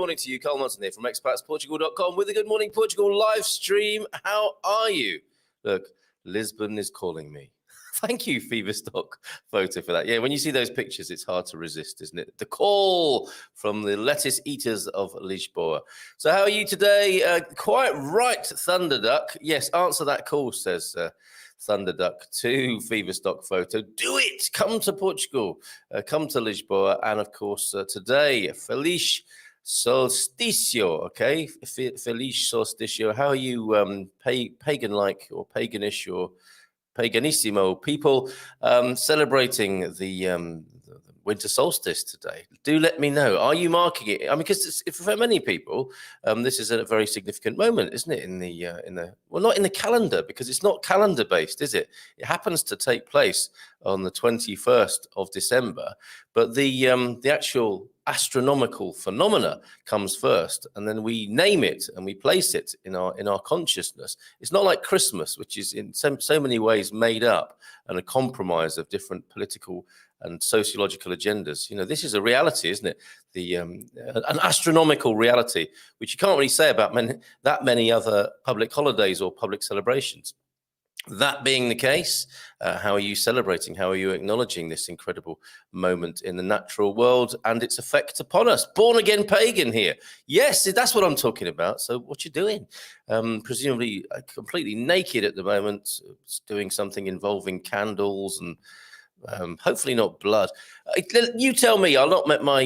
morning to you. Carl Munson here from expatsportugal.com with the Good Morning Portugal live stream. How are you? Look, Lisbon is calling me. Thank you, Fever Stock Photo, for that. Yeah, when you see those pictures, it's hard to resist, isn't it? The call from the lettuce eaters of Lisboa. So how are you today? Quite right, Thunderduck. Yes, answer that call, says Thunderduck to Fever Stock Photo. Do it! Come to Portugal. Come to Lisboa. And, of course, today, Feliz Solsticio, okay? Feliz Solsticio. How are you pagan-like or paganish or paganissimo people celebrating the winter solstice today? Do let me know. Are you marking it? I mean, because for many people, this is a very significant moment, isn't it? In the well, not in the calendar, because it's not calendar based, is it? It happens to take place on the 21st of December, but the actual astronomical phenomena comes first, and then we name it and we place it in our consciousness. It's not like Christmas, which is in so many ways made up and a compromise of different political and sociological agendas. You know, this is a reality, isn't it? An astronomical reality, which you can't really say about that many other public holidays or public celebrations. That being the case, how are you celebrating? How are you acknowledging this incredible moment in the natural world and its effect upon us? Born again pagan here. Yes, that's what I'm talking about. So what you doing? Presumably completely naked at the moment, doing something involving candles and hopefully not blood. You tell me. I'll not let my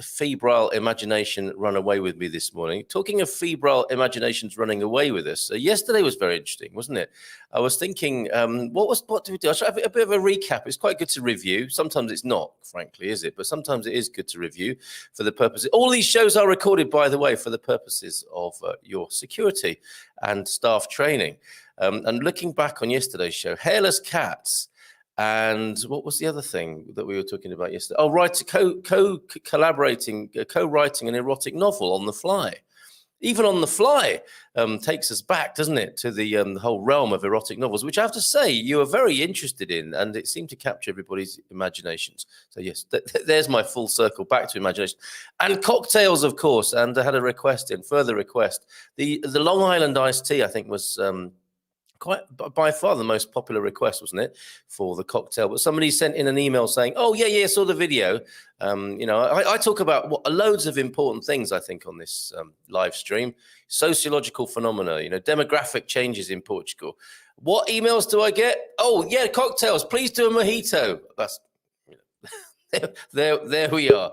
febrile imagination run away with me this morning. Talking of febrile imaginations running away with us, yesterday was very interesting, wasn't it? I was thinking, what did we do? I tried a bit of a recap. It's quite good to review. Sometimes it's not, frankly, is it? But sometimes it is good to review for the purposes. All these shows are recorded, by the way, for the purposes of your security and staff training. And looking back on yesterday's show, hairless cats. And what was the other thing that we were talking about yesterday? Oh, right, co-writing an erotic novel on the fly. Even on the fly takes us back, doesn't it, to the whole realm of erotic novels, which I have to say you are very interested in, and it seemed to capture everybody's imaginations. So yes, there's my full circle back to imagination. And cocktails, of course, and I had a request in, further request. The Long Island iced tea, I think, was quite by far the most popular request, wasn't it, for the cocktail? But somebody sent in an email saying, "Oh yeah, saw the video." You know, I talk about loads of important things, I think, on this live stream: sociological phenomena, you know, demographic changes in Portugal. What emails do I get? Oh yeah, cocktails. Please do a mojito. That's There we are.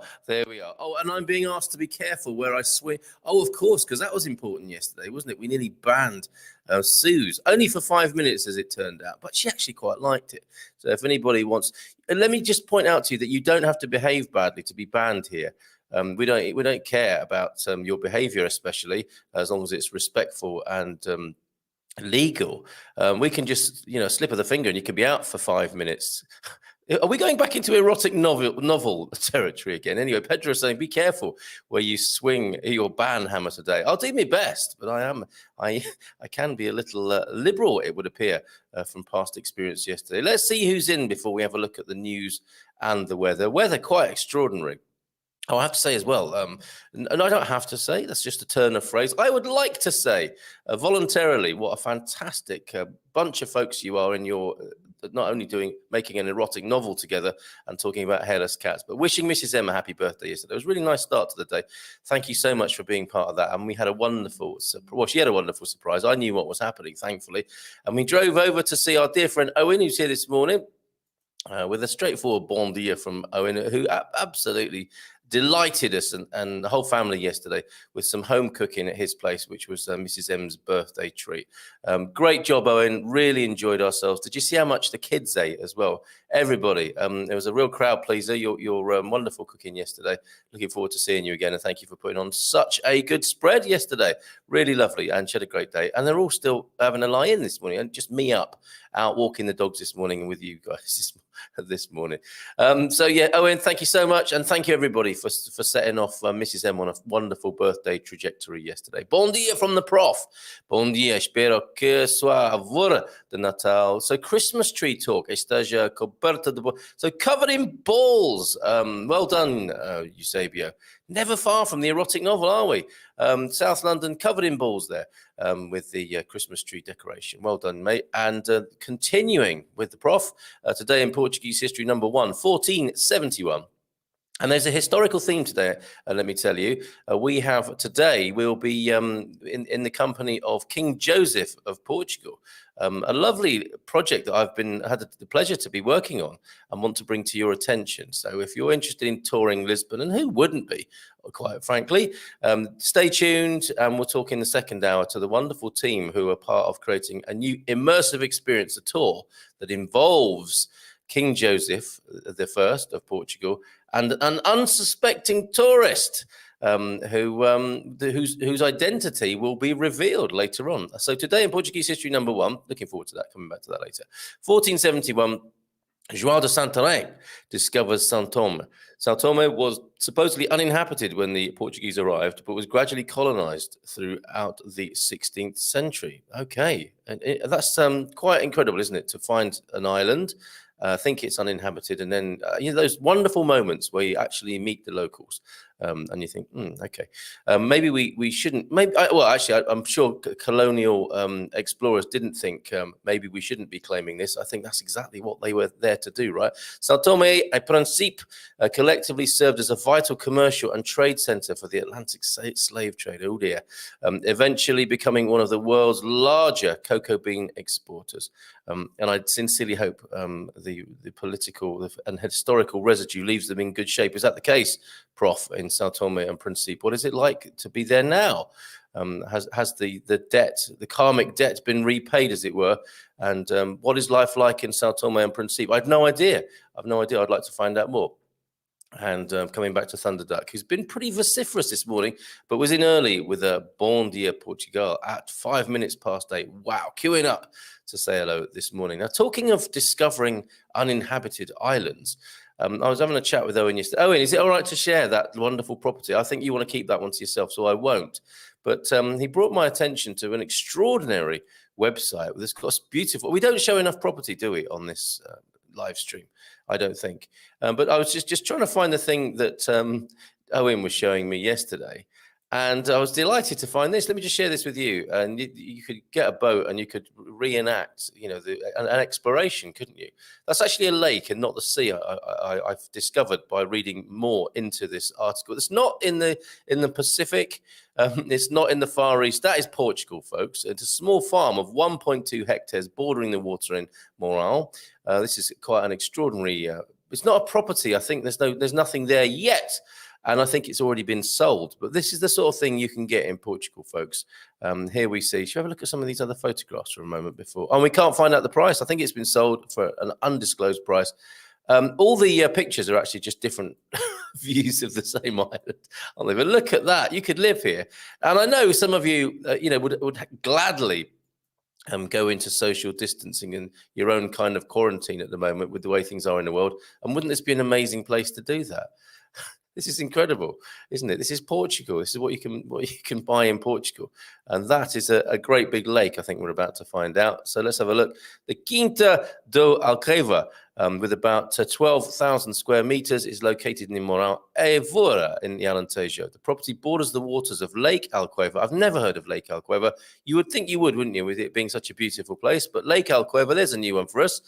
Oh, and I'm being asked to be careful where I swing. Oh, of course, because that was important yesterday, wasn't it? We nearly banned Sue's, only for 5 minutes, as it turned out, but she actually quite liked it. So if anybody wants, and let me just point out to you that you don't have to behave badly to be banned here. We don't care about your behaviour, especially as long as it's respectful and legal. We can just, you know, slip of the finger and you can be out for 5 minutes. Are we going back into erotic novel territory again? Anyway, Pedro is saying, be careful where you swing your ban hammer today. I'll do my best, but I can be a little liberal, it would appear, from past experience yesterday. Let's see who's in before we have a look at the news and the weather. Weather quite extraordinary. Oh, I have to say as well, and I don't have to say, that's just a turn of phrase. I would like to say voluntarily what a fantastic bunch of folks you are in your not only making an erotic novel together and talking about hairless cats, but wishing Mrs. M a happy birthday yesterday. It was a really nice start to the day. Thank you so much for being part of that. And we had a wonderful, she had a wonderful surprise. I knew what was happening, thankfully. And we drove over to see our dear friend Owen, who's here this morning, with a straightforward bon dia from Owen, who absolutely delighted us and the whole family yesterday with some home cooking at his place, which was Mrs. M's birthday treat. Great job, Owen. Really enjoyed ourselves. Did you see how much the kids ate as well? Everybody. It was a real crowd pleaser. Your wonderful cooking yesterday. Looking forward to seeing you again, and thank you for putting on such a good spread yesterday. Really lovely, and she had a great day. And they're all still having a lie in this morning, and just me out walking the dogs this morning and with you guys this morning. So yeah, Owen, thank you so much, and thank you everybody for setting off Mrs. M on a wonderful birthday trajectory yesterday. Bom dia from the prof. Bom dia, espero que sua avó de Natal. So Christmas tree talk esteja coberta de balls. So covered in balls. Well done, Eusebio. Never far from the erotic novel, are we? South London covered in balls there with the Christmas tree decoration. Well done, mate. And continuing with the prof, today in Portuguese history number 1, 1471. And there's a historical theme today, let me tell you. We'll be in the company of King Joseph of Portugal, a lovely project that I've had the pleasure to be working on and want to bring to your attention. So if you're interested in touring Lisbon, and who wouldn't be, quite frankly, stay tuned, and we'll talk in the second hour to the wonderful team who are part of creating a new immersive experience, a tour that involves King Joseph the First of Portugal and an unsuspecting tourist whose identity will be revealed later on. So today in Portuguese history number 1, looking forward to that, coming back to that later. 1471, João de Santarém discovers São Tomé. São Tomé was supposedly uninhabited when the Portuguese arrived, but was gradually colonized throughout the 16th century. Okay, and that's quite incredible, isn't it, to find an island, think it's uninhabited, and then those wonderful moments where you actually meet the locals, and you think, okay, maybe we shouldn't. I'm sure colonial explorers didn't think maybe we shouldn't be claiming this. I think that's exactly what they were there to do, right? São Tomé e Príncipe collectively served as a vital commercial and trade center for the Atlantic slave trade. Oh dear, eventually becoming one of the world's larger cocoa bean exporters. And I sincerely hope the political and historical residue leaves them in good shape. Is that the case, Prof, in São Tomé and Príncipe? What is it like to be there now? Has the debt, the karmic debt, been repaid, as it were? And what is life like in São Tomé and Príncipe? I have no idea. I'd like to find out more. And coming back to Thunderduck, who's been pretty vociferous this morning, but was in early with a Bom Dia Portugal at 8 minutes. Wow, queuing up to say hello this morning. Now, talking of discovering uninhabited islands, I was having a chat with Owen yesterday. Owen, is it all right to share that wonderful property? I think you want to keep that one to yourself, so I won't. But he brought my attention to an extraordinary website with this beautiful. We don't show enough property, do we, on this live stream? I don't think. But I was just trying to find the thing that Owen was showing me yesterday. And I was delighted to find this. Let me just share this with you. And you could get a boat and you could reenact, an exploration, couldn't you? That's actually a lake and not the sea. I've discovered by reading more into this article. It's not in the Pacific. It's not in the Far East. That is Portugal, folks. It's a small farm of 1.2 hectares bordering the water in Moral. This is quite an extraordinary. It's not a property. I think there's nothing there yet. And I think it's already been sold. But this is the sort of thing you can get in Portugal, folks. Here we see. Shall we have a look at some of these other photographs for a moment before? Oh, we can't find out the price. I think it's been sold for an undisclosed price. All the pictures are actually just different views of the same island. But look at that. You could live here. And I know some of you, would gladly go into social distancing and your own kind of quarantine at the moment with the way things are in the world. And wouldn't this be an amazing place to do that? This is incredible, isn't it? This is Portugal. This is what you can buy in Portugal. And that is a great big lake, I think we're about to find out. So let's have a look. The Quinta do Alcava, with about 12,000 square meters, is located in Moral Evora in the Alentejo. The property borders the waters of Lake Alcava. I've never heard of Lake Alcava. You would think you would, wouldn't you, with it being such a beautiful place? But Lake Alcava, there's a new one for us.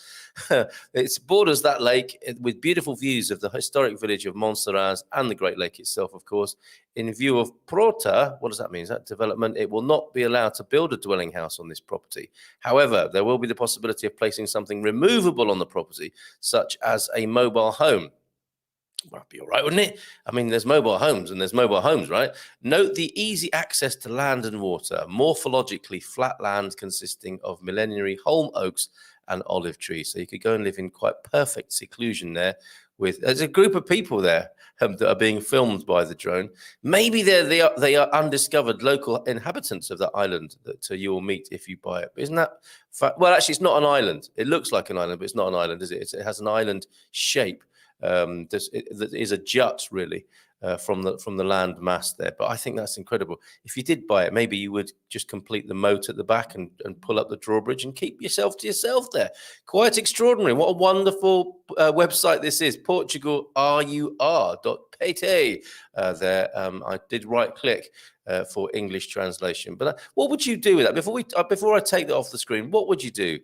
It borders that lake with beautiful views of the historic village of Monsaraz and the Great Lake itself, of course. In view of Prota, what does that mean? Is that development? It will not be allowed to build a dwelling house on this property. However, there will be the possibility of placing something removable on the property, such as a mobile home. Well, that'd be all right, wouldn't it? I mean, there's mobile homes and there's mobile homes, right? Note the easy access to land and water, morphologically flat land consisting of millenary holm oaks and olive trees. So you could go and live in quite perfect seclusion there. There's a group of people there that are being filmed by the drone. Maybe they are undiscovered local inhabitants of that island that you will meet if you buy it. But isn't that well? Actually, it's not an island. It looks like an island, but it's not an island, is it? It has an island shape. That is a jut, really, from the land mass there. But I think that's incredible. If you did buy it, maybe you would just complete the moat at the back and pull up the drawbridge and keep yourself to yourself there. Quite extraordinary. What a wonderful website this is. PortugalRUR.pt. pity there. I did right click for English translation. But what would you do with that? Before I take that off the screen, what would you do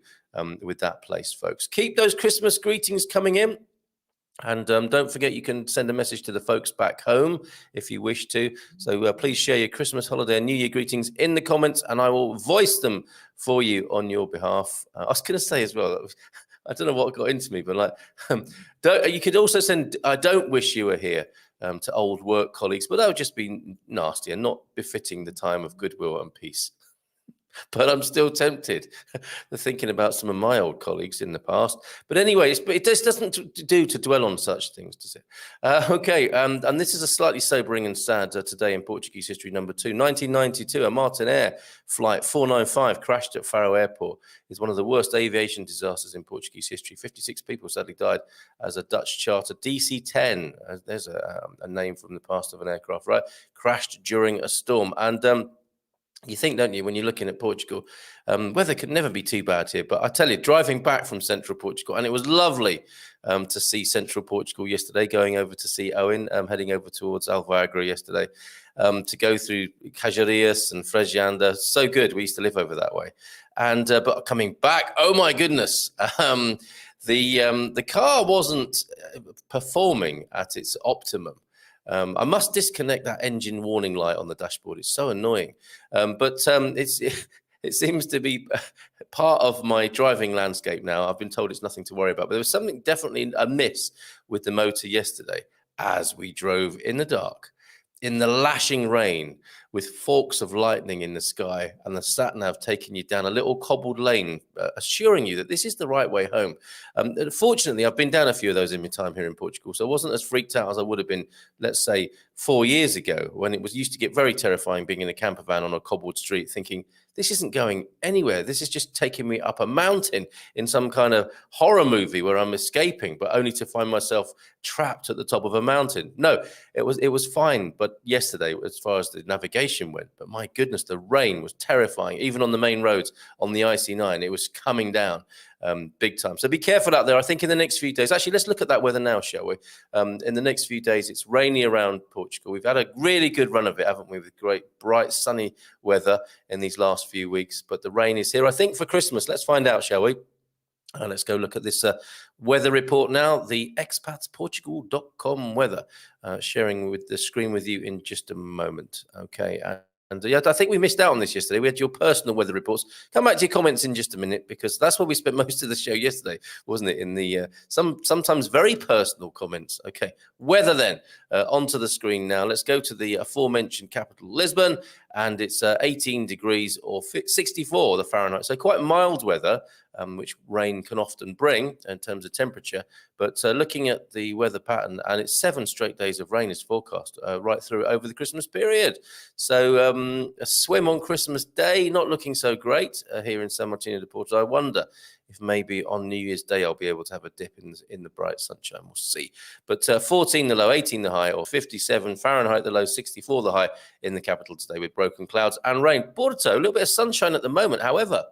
with that place, folks? Keep those Christmas greetings coming in. And don't forget, you can send a message to the folks back home if you wish to. So please share your Christmas, holiday, and New Year greetings in the comments, and I will voice them for you on your behalf. I was going to say as well, I don't know what got into me, but you could also send, I don't wish you were here to old work colleagues, but that would just be nasty and not befitting the time of goodwill and peace. But I'm still tempted thinking about some of my old colleagues in the past. But anyway, it doesn't do to dwell on such things, does it? Okay, and this is a slightly sobering and sad today in Portuguese history number 2. 1992, a Martin flight 495 crashed at Faro Airport. It's one of the worst aviation disasters in Portuguese history. 56 people sadly died as a Dutch charter DC-10, there's a name from the past of an aircraft, right? Crashed during a storm. And you think, don't you, when you're looking at Portugal, weather could never be too bad here. But I tell you, driving back from central Portugal, and it was lovely to see central Portugal yesterday, going over to see Owen, heading over towards Alcava yesterday, to go through Cajarias and Frejanda. So good. We used to live over that way. And but coming back, oh my goodness, the car wasn't performing at its optimum. I must disconnect that engine warning light on the dashboard. It's so annoying. But it seems to be part of my driving landscape now. I've been told it's nothing to worry about. But there was something definitely amiss with the motor yesterday as we drove in the dark, in the lashing rain, with forks of lightning in the sky, and the sat-nav taking you down a little cobbled lane, assuring you that this is the right way home. Fortunately, I've been down a few of those in my time here in Portugal, so I wasn't as freaked out as I would have been, let's say, 4 years ago, when it used to get very terrifying being in a camper van on a cobbled street, thinking, this isn't going anywhere. This is just taking me up a mountain in some kind of horror movie where I'm escaping, but only to find myself trapped at the top of a mountain. No, it was fine. But yesterday, as far as the navigation went, but my goodness, the rain was terrifying. Even on the main roads, on the IC9, it was coming down big time. So be careful out there. I think in the next few days, actually, let's look at that weather now, shall we? In the next few days, it's rainy around Portugal. We've had a really good run of it, haven't we? With great, bright, sunny weather in these last few weeks. But the rain is here, I think, for Christmas. Let's find out, shall we? Let's go look at this weather report now. The expatsportugal.com weather, sharing with the screen with you in just a moment. Okay. And yeah, I think we missed out on this yesterday. We had your personal weather reports. Come back to your comments in just a minute, because that's where we spent most of the show yesterday, wasn't it? In the sometimes very personal comments. Okay, weather then. Onto the screen now. Let's go to the aforementioned capital, Lisbon, and it's 18 degrees or 64 the Fahrenheit. So quite mild weather, which rain can often bring in terms of temperature. But looking at the weather pattern, and it's 7 straight days of rain is forecast right through over the Christmas period. So a swim on Christmas Day, not looking so great here in San Martino de Porto. I wonder if maybe on New Year's Day I'll be able to have a dip in the bright sunshine. We'll see. But 14 the low, 18 the high, or 57 Fahrenheit the low, 64 the high in the capital today, with broken clouds and rain. Porto, a little bit of sunshine at the moment. However,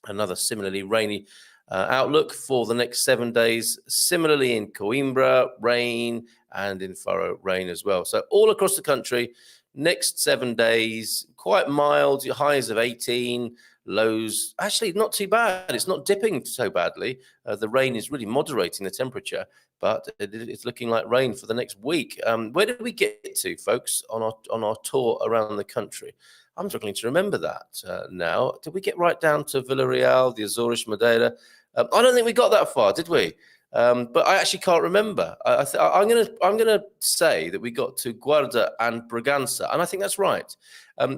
another similarly rainy outlook for the next 7 days. Similarly in Coimbra, rain, and in Faro, rain as well. So all across the country, next 7 days, quite mild, highs of 18, lows, actually not too bad. It's not dipping so badly. The rain is really moderating the temperature, but it's looking like rain for the next week. Where did we get to, folks, on our tour around the country? I'm struggling to remember that now. Did we get right down to Villarreal, the Azores, Madeira? I don't think we got that far, did we? But I actually can't remember. I'm gonna say that we got to Guarda and Bragança, and I think that's right.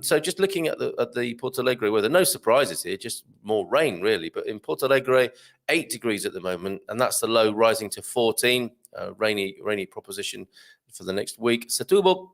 So just looking at the Porto Alegre weather, no surprises here, just more rain really. But in Porto Alegre, 8 degrees at the moment, and that's the low, rising to 14. Rainy proposition for the next week. Setúbal,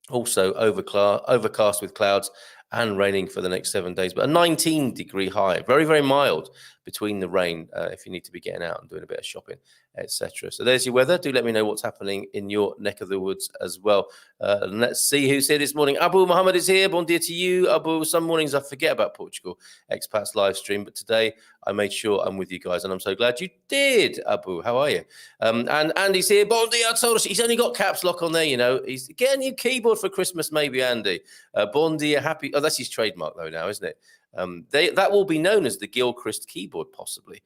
also overcast with clouds and raining for the next 7 days, but a 19-degree high, very, very mild. between the rain if you need to be getting out and doing a bit of shopping, etc. So there's your weather. Do let me know what's happening in your neck of the woods as well. And let's see who's here this morning. Abu Muhammad is here. Bon dia to you, Abu. Some mornings I forget about Portugal Expats live stream, but today I made sure I'm with you guys, and I'm so glad you did, Abu. How are you? And Andy's here. Bon dia, Solstice. He's only got caps lock on there, you know. He's getting a new keyboard for Christmas, maybe, Andy. Bon dia, happy. Oh, that's his trademark, though, now, isn't it? That will be known as the Gilchrist keyboard, possibly,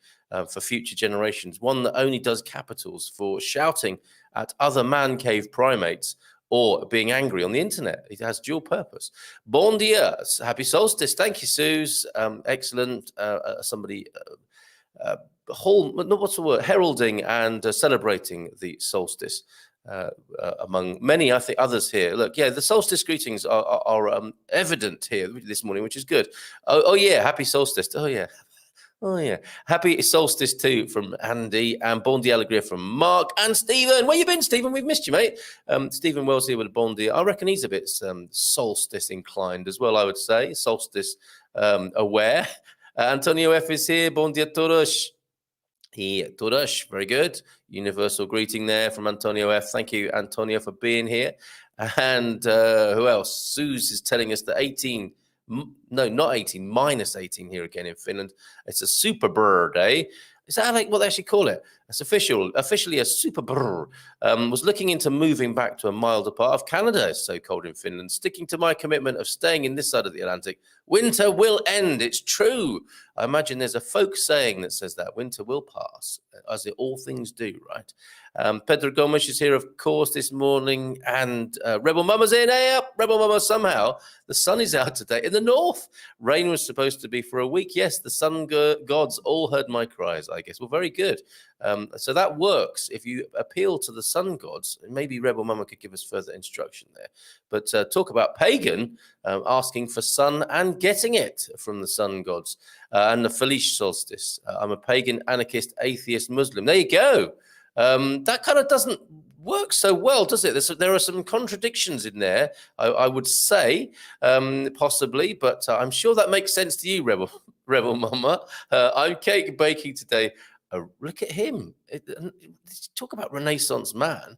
for future generations. One that only does capitals for shouting at other man cave primates or being angry on the internet. It has dual purpose. Bon dia, happy solstice. Thank you, Suze. Excellent. Somebody, what's the word? Heralding and celebrating the solstice. Among many, I think, others here. Look, yeah, the solstice greetings are evident here this morning, which is good. Oh yeah, happy solstice. Oh yeah. Happy solstice too from Andy, and bon dia alegria from Mark and Stephen. Where you been, Stephen? We've missed you, mate. Stephen Wells here with a bon dia. I reckon he's a bit solstice inclined as well, I would say. Solstice aware. Antonio F is here. Bon dia todos. Todos, very good. Universal greeting there from Antonio F. Thank you, Antonio, for being here. And who else? Suze is telling us that 18, no, not 18, minus 18 here again in Finland. It's a super brr day. Is that like what they actually call it? It's officially a super brr. Was looking into moving back to a milder part of Canada. It's so cold in Finland. Sticking to my commitment of staying in this side of the Atlantic. Winter will end. It's true. I imagine there's a folk saying that says that winter will pass, as it all things do, right? Pedro Gomes is here, of course, this morning, and Rebel Mama's in. Hey up, Rebel Mama. Somehow the sun is out today in the north. Rain was supposed to be for a week. Yes, the sun gods all heard my cries, I guess. Well, very good. So that works. If you appeal to the sun gods, maybe Rebel Mama could give us further instruction there. But talk about pagan, asking for sun and getting it from the sun gods. And the Felice solstice. I'm a pagan, anarchist, atheist, Muslim. There you go. That kind of doesn't work so well, does it? There are some contradictions in there, I would say, possibly, but I'm sure that makes sense to you, Rebel Mama. I'm cake baking today. Look at him. Talk about Renaissance man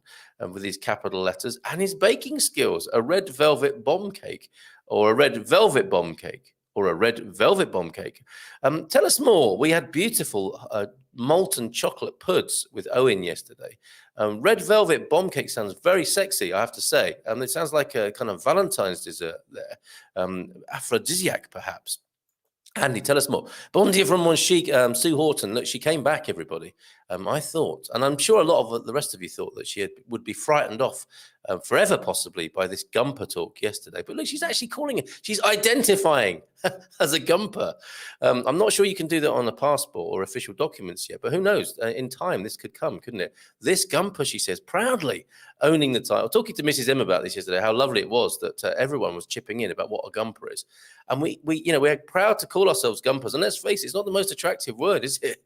with his capital letters and his baking skills. A red velvet bomb cake, or a red velvet bomb cake, or a red velvet bomb cake. Tell us more. We had beautiful molten chocolate puds with Owen yesterday. Red velvet bomb cake sounds very sexy, I have to say. It sounds like a kind of Valentine's dessert there. Aphrodisiac, perhaps. Andy, tell us more. Bon dia from Monchique, Sue Horton. Look, she came back, everybody. I thought, and I'm sure a lot of the rest of you thought that she would be frightened off forever, possibly, by this Gumper talk yesterday. But look, she's actually calling it. She's identifying as a Gumper. I'm not sure you can do that on a passport or official documents yet, but who knows? In time, this could come, couldn't it? This Gumper, she says, proudly owning the title. Talking to Mrs. M about this yesterday, how lovely it was that everyone was chipping in about what a Gumper is. And we're proud to call ourselves Gumpers. And let's face it, it's not the most attractive word, is it?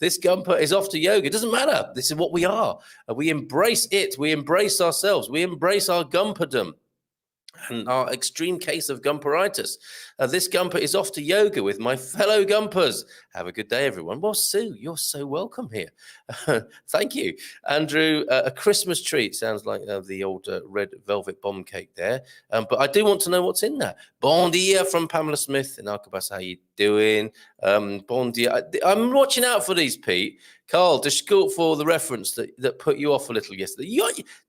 This Gumper is off to yoga. It doesn't matter. This is what we are. We embrace it. We embrace ourselves. We embrace our Gumperdom and our extreme case of Gumperitis. This Gumper is off to yoga with my fellow Gumpers. Have a good day, everyone. Well, Sue, you're so welcome here. Thank you. Andrew, a Christmas treat. Sounds like the old red velvet bomb cake there. But I do want to know what's in that. Bon dia from Pamela Smith in Alcava. How you doing? Bon dia. I'm watching out for these, Pete. Carl, disculp for the reference that put you off a little yesterday.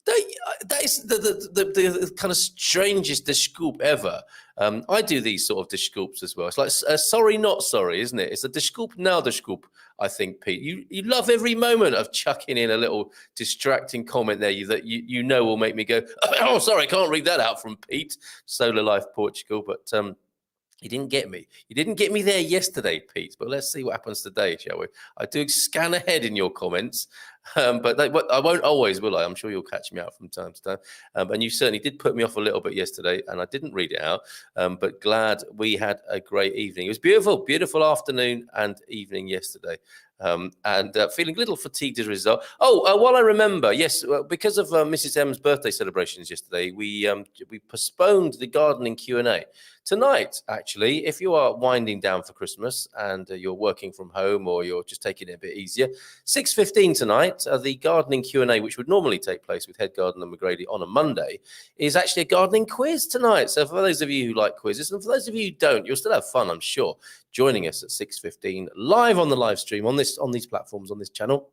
That is the kind of strangest disculp ever. I do these sort of disculps as well. It's like sorry, not sorry, isn't it? It's a disculp, now disculp, I think, Pete. You love every moment of chucking in a little distracting comment there that you know will make me go, oh, sorry, I can't read that out from Pete. Solar Life Portugal, but you didn't get me. You didn't get me there yesterday, Pete, but let's see what happens today, shall we? I do scan ahead in your comments. But I won't always, will I? I'm sure you'll catch me out from time to time. And you certainly did put me off a little bit yesterday, and I didn't read it out. But glad we had a great evening. It was beautiful, beautiful afternoon and evening yesterday. And feeling a little fatigued as a result. While I remember, yes, because of Mrs. M's birthday celebrations yesterday, we postponed the gardening Q&A. Tonight, actually, if you are winding down for Christmas and you're working from home or you're just taking it a bit easier, 6:15 tonight, the gardening Q&A, which would normally take place with head gardener McGrady on a Monday, is actually a gardening quiz tonight. So for those of you who like quizzes, and for those of you who don't, you'll still have fun, I'm sure, joining us at 6:15 live on the live stream on these platforms, on this channel.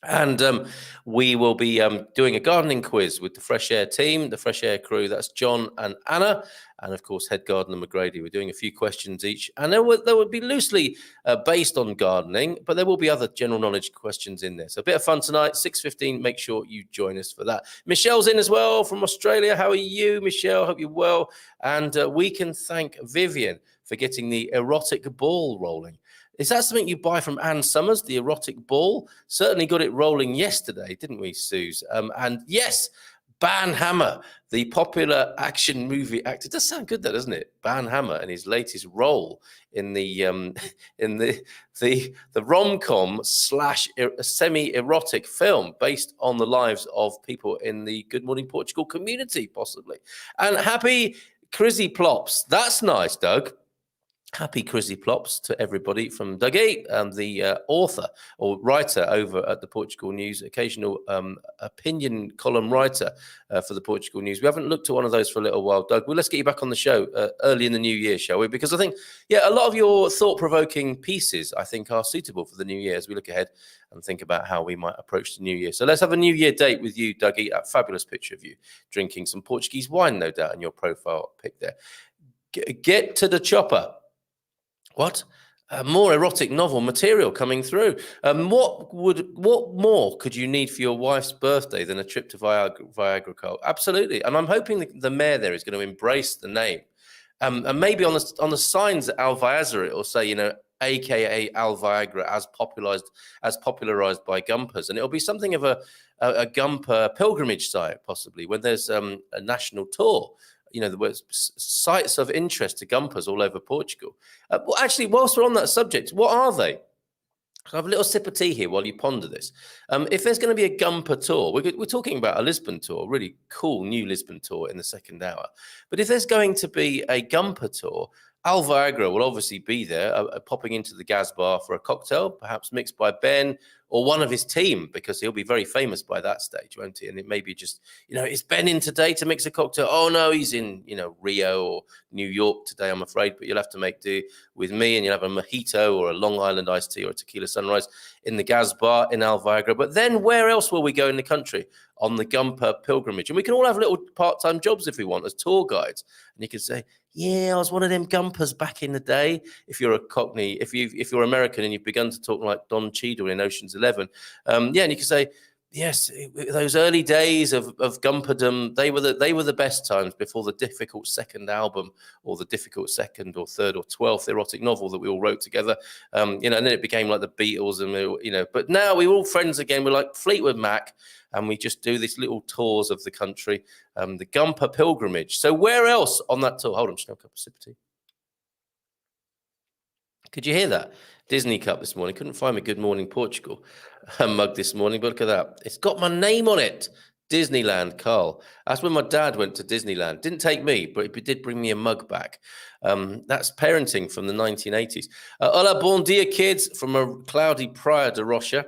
And we will be doing a gardening quiz with the Fresh Air team, the Fresh Air crew. That's John and Anna, and of course, head gardener McGrady. We're doing a few questions each, and there would be loosely based on gardening, but there will be other general knowledge questions in there. So a bit of fun tonight, 6:15. Make sure you join us for that. Michelle's in as well from Australia. How are you, Michelle? Hope you're well. And we can thank Vivian for getting the erotic ball rolling. Is that something you buy from Ann Summers, the erotic ball? Certainly got it rolling yesterday, didn't we, Suze? And yes, Ban Hammer, the popular action movie actor. It does sound good, though, doesn't it? Ban Hammer and his latest role in the rom-com / semi-erotic film based on the lives of people in the Good Morning Portugal community, possibly. And happy Crizzy Plops. That's nice, Doug. Happy Crizzy Plops to everybody from Dougie, the author or writer over at the Portugal News, occasional opinion column writer for the Portugal News. We haven't looked at one of those for a little while, Doug. Well, let's get you back on the show early in the new year, shall we? Because I think, a lot of your thought-provoking pieces, I think, are suitable for the new year as we look ahead and think about how we might approach the new year. So let's have a new year date with you, Dougie. A fabulous picture of you drinking some Portuguese wine, no doubt, in your profile pic there. Get to the chopper. What? More erotic novel material coming through. What more could you need for your wife's birthday than a trip to Viagra? Absolutely. And I'm hoping the mayor there is going to embrace the name. And maybe on the signs at Al Viagra, it will say, AKA Al Viagra, as popularized by Gumpers. And it'll be something of a Gumper pilgrimage site, possibly, when there's a national tour. The words sites of interest to Gumpers all over Portugal. Well, actually, whilst we're on that subject, what are they? I'll have a little sip of tea here while you ponder this. If there's going to be a Gumper tour, we're talking about a Lisbon tour, really cool new Lisbon tour in the second hour. But if there's going to be a Gumper tour, Al Viagra will obviously be there, popping into the gas bar for a cocktail, perhaps mixed by Ben or one of his team, because he'll be very famous by that stage, won't he? And it may be just, is Ben in today to mix a cocktail? Oh, no, he's in, Rio or New York today, I'm afraid. But you'll have to make do with me, and you'll have a mojito or a Long Island iced tea or a tequila sunrise in the gas bar in Al Viagra. But then where else will we go in the country? On the Gumper Pilgrimage. And we can all have little part-time jobs if we want as tour guides. And you can say, I was one of them Gumpers back in the day. If you're a Cockney, if you're American and you've begun to talk like Don Cheadle in Ocean's 11, and you can say, yes, those early days of Gumperdom, they were the best times before the difficult second album or the difficult second or third or 12th erotic novel that we all wrote together. And then it became like the Beatles, and but now we're all friends again. We're like Fleetwood Mac. And we just do these little tours of the country, the Gumper Pilgrimage. So where else on that tour? Hold on, just have a cup of sip of tea. Could you hear that? Disney Cup this morning. Couldn't find my Good Morning Portugal mug this morning, but look at that. It's got my name on it. Disneyland, Carl. That's when my dad went to Disneyland. Didn't take me, but he did bring me a mug back. That's parenting from the 1980s. Hola, bon dia, kids, from a cloudy Praia de Rocha.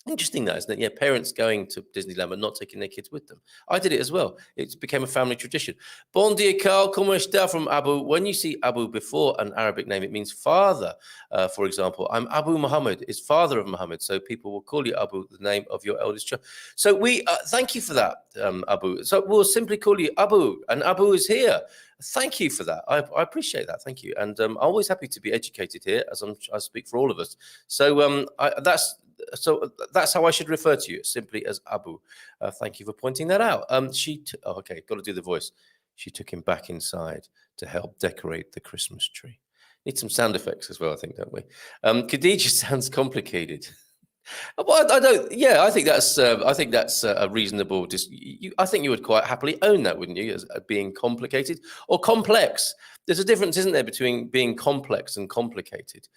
Interesting, that, isn't it? Yeah, parents going to Disneyland but not taking their kids with them. I did it as well. It became a family tradition. Bon dia, Carl. Como está from Abu? When you see Abu before an Arabic name, it means father. For example, I'm Abu Muhammad, is father of Muhammad. So people will call you Abu, the name of your eldest child. So we thank you for that, Abu. So we'll simply call you Abu, and Abu is here. Thank you for that. I appreciate that. Thank you. And I'm always happy to be educated here, as I speak for all of us. So that's how I should refer to you, simply as Abu. Thank you for pointing that out. Okay, got to do the voice. She took him back inside to help decorate the Christmas tree. Need some sound effects as well, I think, don't we? Khadija sounds complicated. Well, I don't. Yeah, I think that's. A reasonable. I think you would quite happily own that, wouldn't you, as being complicated or complex? There's a difference, isn't there, between being complex and complicated?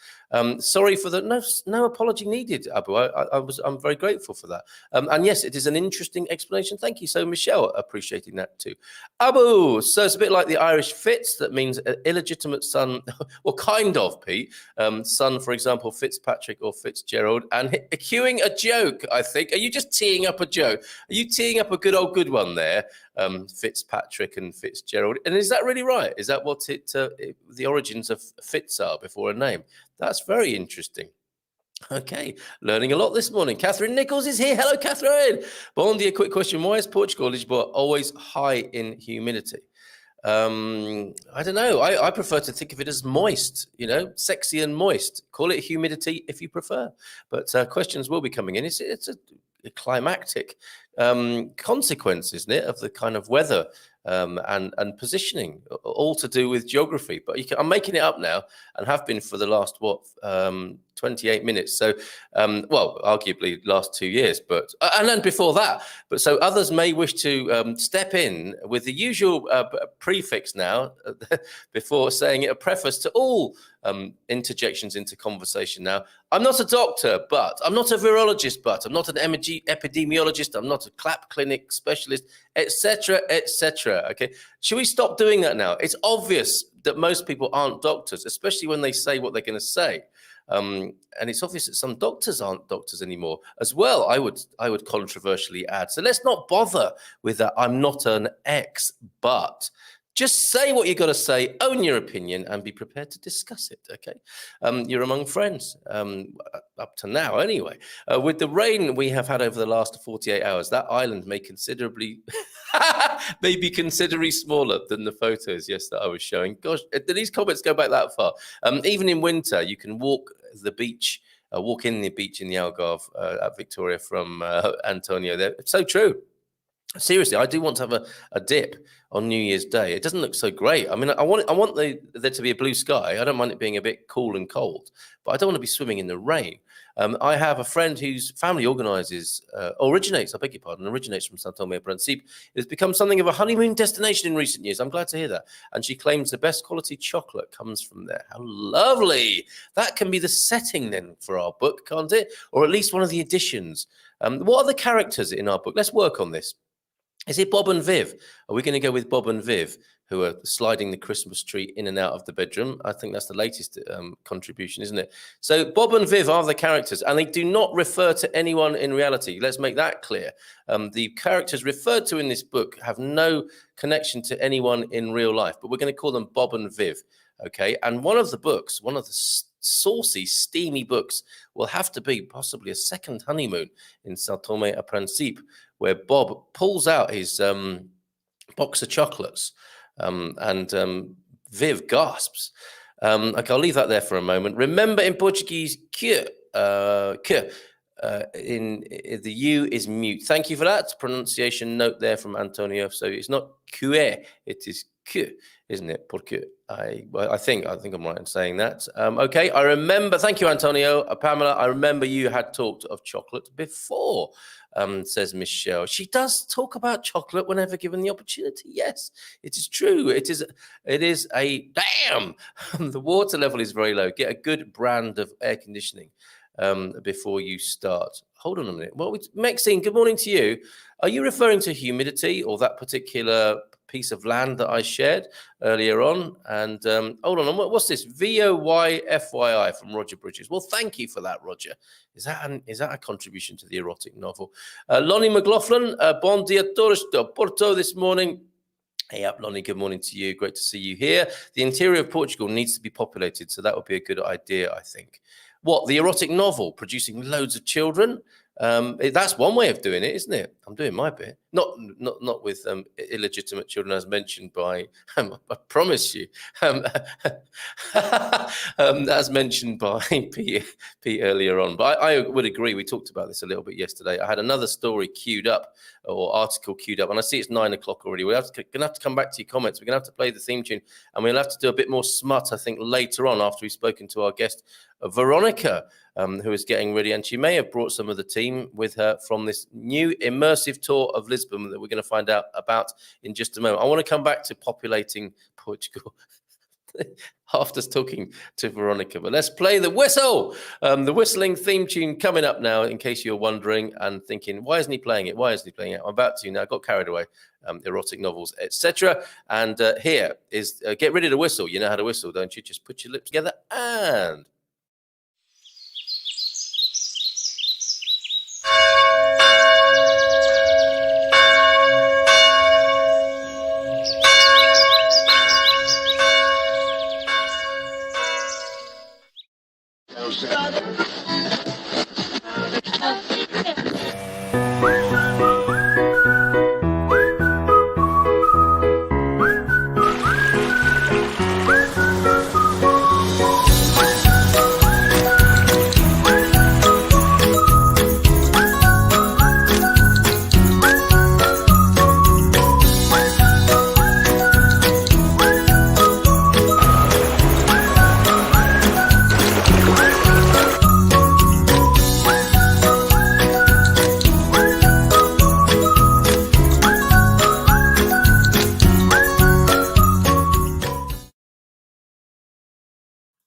Sorry for the no apology needed, Abu. I'm very grateful for that. And yes, it is an interesting explanation. Thank you. So Michelle appreciating that too. Abu. So it's a bit like the Irish Fitz. That means illegitimate son. Well, kind of, Pete. Son, for example, Fitzpatrick or Fitzgerald, and cueing a joke, I think. Are you just teeing up a joke? Are you teeing up a good one there? Fitzpatrick and Fitzgerald. And is that really right? Is that what the origins of Fitz are before a name? That's very interesting. Okay, learning a lot this morning. Catherine Nichols is here. Hello, Catherine. Bondi, a quick question. Why is Portugal, Lisbon, always high in humidity? I don't know. I prefer to think of it as moist, sexy and moist. Call it humidity if you prefer. But questions will be coming in. It's a climactic consequence, isn't it, of the kind of weather and positioning, all to do with geography. But I'm making it up now and have been for the last, 28 minutes. So, arguably last 2 years, but and then before that. But so others may wish to step in with the usual prefix now before saying it, a preface to all interjections into conversation. Now, I'm not a doctor, but I'm not a virologist, but I'm not an epidemiologist. I'm not a clap clinic specialist, etc., etc. Okay, should we stop doing that now? It's obvious that most people aren't doctors, especially when they say what they're going to say. And it's obvious that some doctors aren't doctors anymore as well. I would controversially add. So let's not bother with that. I'm not an ex, but just say what you got to say, own your opinion, and be prepared to discuss it, okay? You're among friends, up to now anyway. With the rain we have had over the last 48 hours, that island may be considerably smaller than the photos, yes, that I was showing. Gosh, do these comments go back that far? Even in winter, you can walk the beach, walk in the beach in the Alcava at Victoria from Antonio there. It's so true. Seriously, I do want to have a dip on New Year's Day. It doesn't look so great. I mean, I want there to be a blue sky. I don't mind it being a bit cool and cold, but I don't want to be swimming in the rain. I have a friend whose family originates from São Tomé and Príncipe. It's become something of a honeymoon destination in recent years. I'm glad to hear that. And she claims the best quality chocolate comes from there. How lovely. That can be the setting then for our book, can't it? Or at least one of the additions. What are the characters in our book? Let's work on this. Is it Bob and Viv? Are we going to go with Bob and Viv, who are sliding the Christmas tree in and out of the bedroom? I think that's the latest contribution, isn't it? So Bob and Viv are the characters, and they do not refer to anyone in reality. Let's make that clear. The characters referred to in this book have no connection to anyone in real life, but we're going to call them Bob and Viv, okay? And one of the saucy, steamy books will have to be possibly a second honeymoon in São Tomé and Príncipe, where Bob pulls out his box of chocolates and Viv gasps. Okay, I'll leave that there for a moment. Remember, in Portuguese, que, in the U is mute. Thank you for that pronunciation note there from Antonio. So it's not que, it is que, isn't it? Porque I think I'm right in saying that. Okay, I remember. Thank you, Antonio. Pamela, I remember you had talked of chocolate before. Says Michelle. She does talk about chocolate whenever given the opportunity. Yes, it is true. It is a damn. The water level is very low. Get a good brand of air conditioning before you start. Hold on a minute. Well, Maxine, good morning to you. Are you referring to humidity or that particular piece of land that I shared earlier on? And hold on, what's this? VOYFYI from Roger Bridges. Well, thank you for that, Roger. Is that a contribution to the erotic novel? Lonnie McLaughlin, bon dia todos de Porto this morning. Hey up, Lonnie, good morning to you. Great to see you here. The interior of Portugal needs to be populated, so that would be a good idea, I think. What, the erotic novel, producing loads of children? That's one way of doing it, isn't it? I'm doing my bit. Not with illegitimate children, as mentioned by. I promise you, as mentioned by Pete earlier on. But I would agree. We talked about this a little bit yesterday. I had another story queued up, or article queued up, and I see it's 9 o'clock already. We're gonna have to come back to your comments. We're gonna have to play the theme tune, and we'll have to do a bit more smut, I think, later on after we've spoken to our guest, Veronica, who is getting ready, and she may have brought some of the team with her from this new immersive tour of Lisbon that we're going to find out about in just a moment. I want to come back to populating Portugal after talking to Veronica, but let's play the whistle. The whistling theme tune coming up now, in case you're wondering and thinking, why isn't he playing it? Why isn't he playing it? I'm about to now. I got carried away. Erotic novels, etc. And here is get ready to whistle. You know how to whistle, don't you? Just put your lips together and...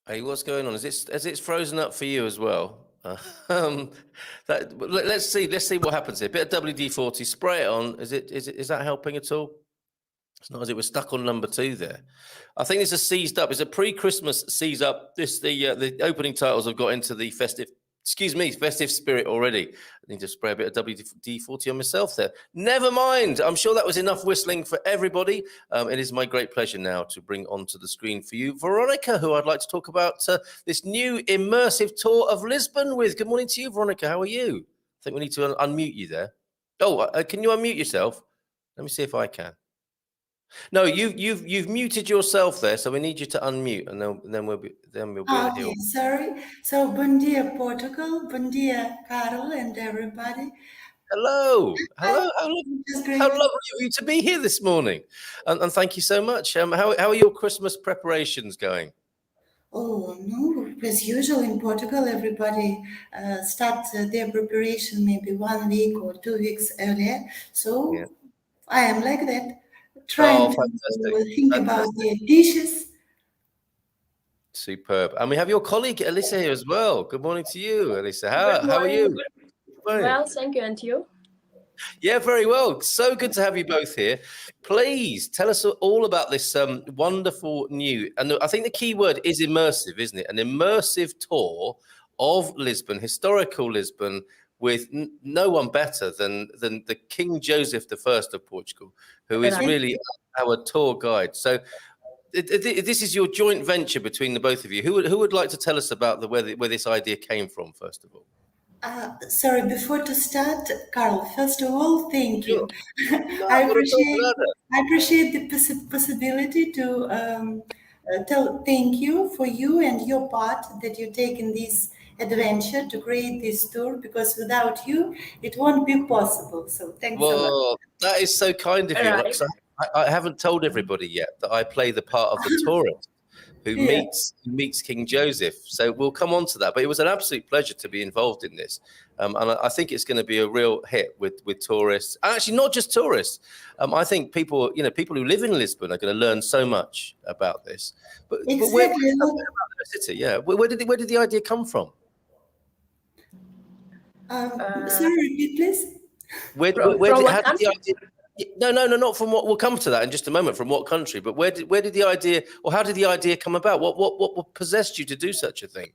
Hey, what's going on? Is it frozen up for you as well? Let's see what happens here. Bit of WD-40, spray it on. Is that helping at all? It's not, as it was stuck on number 2 there. I think this is seized up. It's a pre-Christmas seize up. The opening titles have got into the festive spirit already. I need to spray a bit of WD-40 on myself there. Never mind. I'm sure that was enough whistling for everybody. It is my great pleasure now to bring onto the screen for you Veronica, who I'd like to talk about this new immersive tour of Lisbon with. Good morning to you, Veronica. How are you? I think we need to unmute you there. Oh, can you unmute yourself? Let me see if I can. No, you've muted yourself there, so we need you to unmute, and then we'll be able to hear. Sorry. So, bon dia, Portugal. Bon dia, Carol, and everybody. Hello. How lovely of you to be here this morning, and thank you so much. How are your Christmas preparations going? Oh no, as usual in Portugal, everybody starts their preparation maybe 1 week or 2 weeks earlier. So yeah. I am like that. Trying to think about the dishes. Superb. And we have your colleague Ellis here as well. Good morning to you, Ellis. How are you? Well, thank you. And you? Yeah, very well. So good to have you both here. Please tell us all about this wonderful new, and I think the key word is immersive, isn't it? An immersive tour of Lisbon, historical Lisbon, with no one better than the King Joseph I of Portugal, who is really our tour guide. So this is your joint venture between the both of you. Who would like to tell us about where this idea came from, first of all? Sorry, before to start, Carl, first of all, thank you. No, I appreciate the possibility to thank you for you and your part that you take in this adventure to create this tour, because without you it won't be possible. So thanks a lot. That is so kind of you. Right. I haven't told everybody yet that I play the part of the tourist who meets King Joseph. So we'll come on to that. But it was an absolute pleasure to be involved in this. And I think it's going to be a real hit with tourists. Actually, not just tourists. I think people who live in Lisbon are going to learn so much about this. But where did the idea come from? Sorry, repeat, please. How did the idea? No, not from what. We'll come to that in just a moment. From what country? But where did the idea, or how did the idea come about? What possessed you to do such a thing?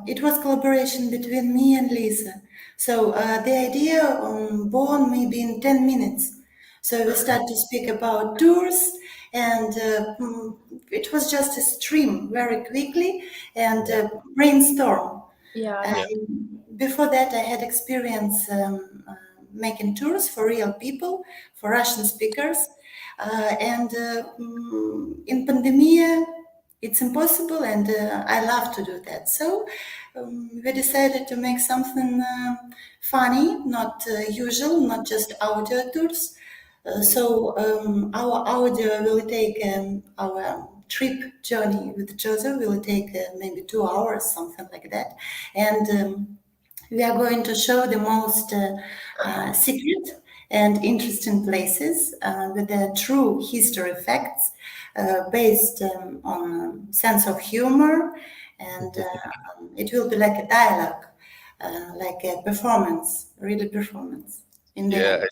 It was collaboration between me and Lisa. So the idea born maybe in 10 minutes. So we started to speak about tours, and it was just a stream very quickly and brainstorm. Yeah. Before that, I had experience making tours for real people, for Russian speakers. And in pandemia, it's impossible, and I love to do that. So we decided to make something funny, not usual, not just audio tours. So our audio will take our trip journey with Joseph will take maybe 2 hours, something like that. And we are going to show the most secret and interesting places with the true history facts based on sense of humor, and it will be like a dialogue, like a performance, really performance. Yeah,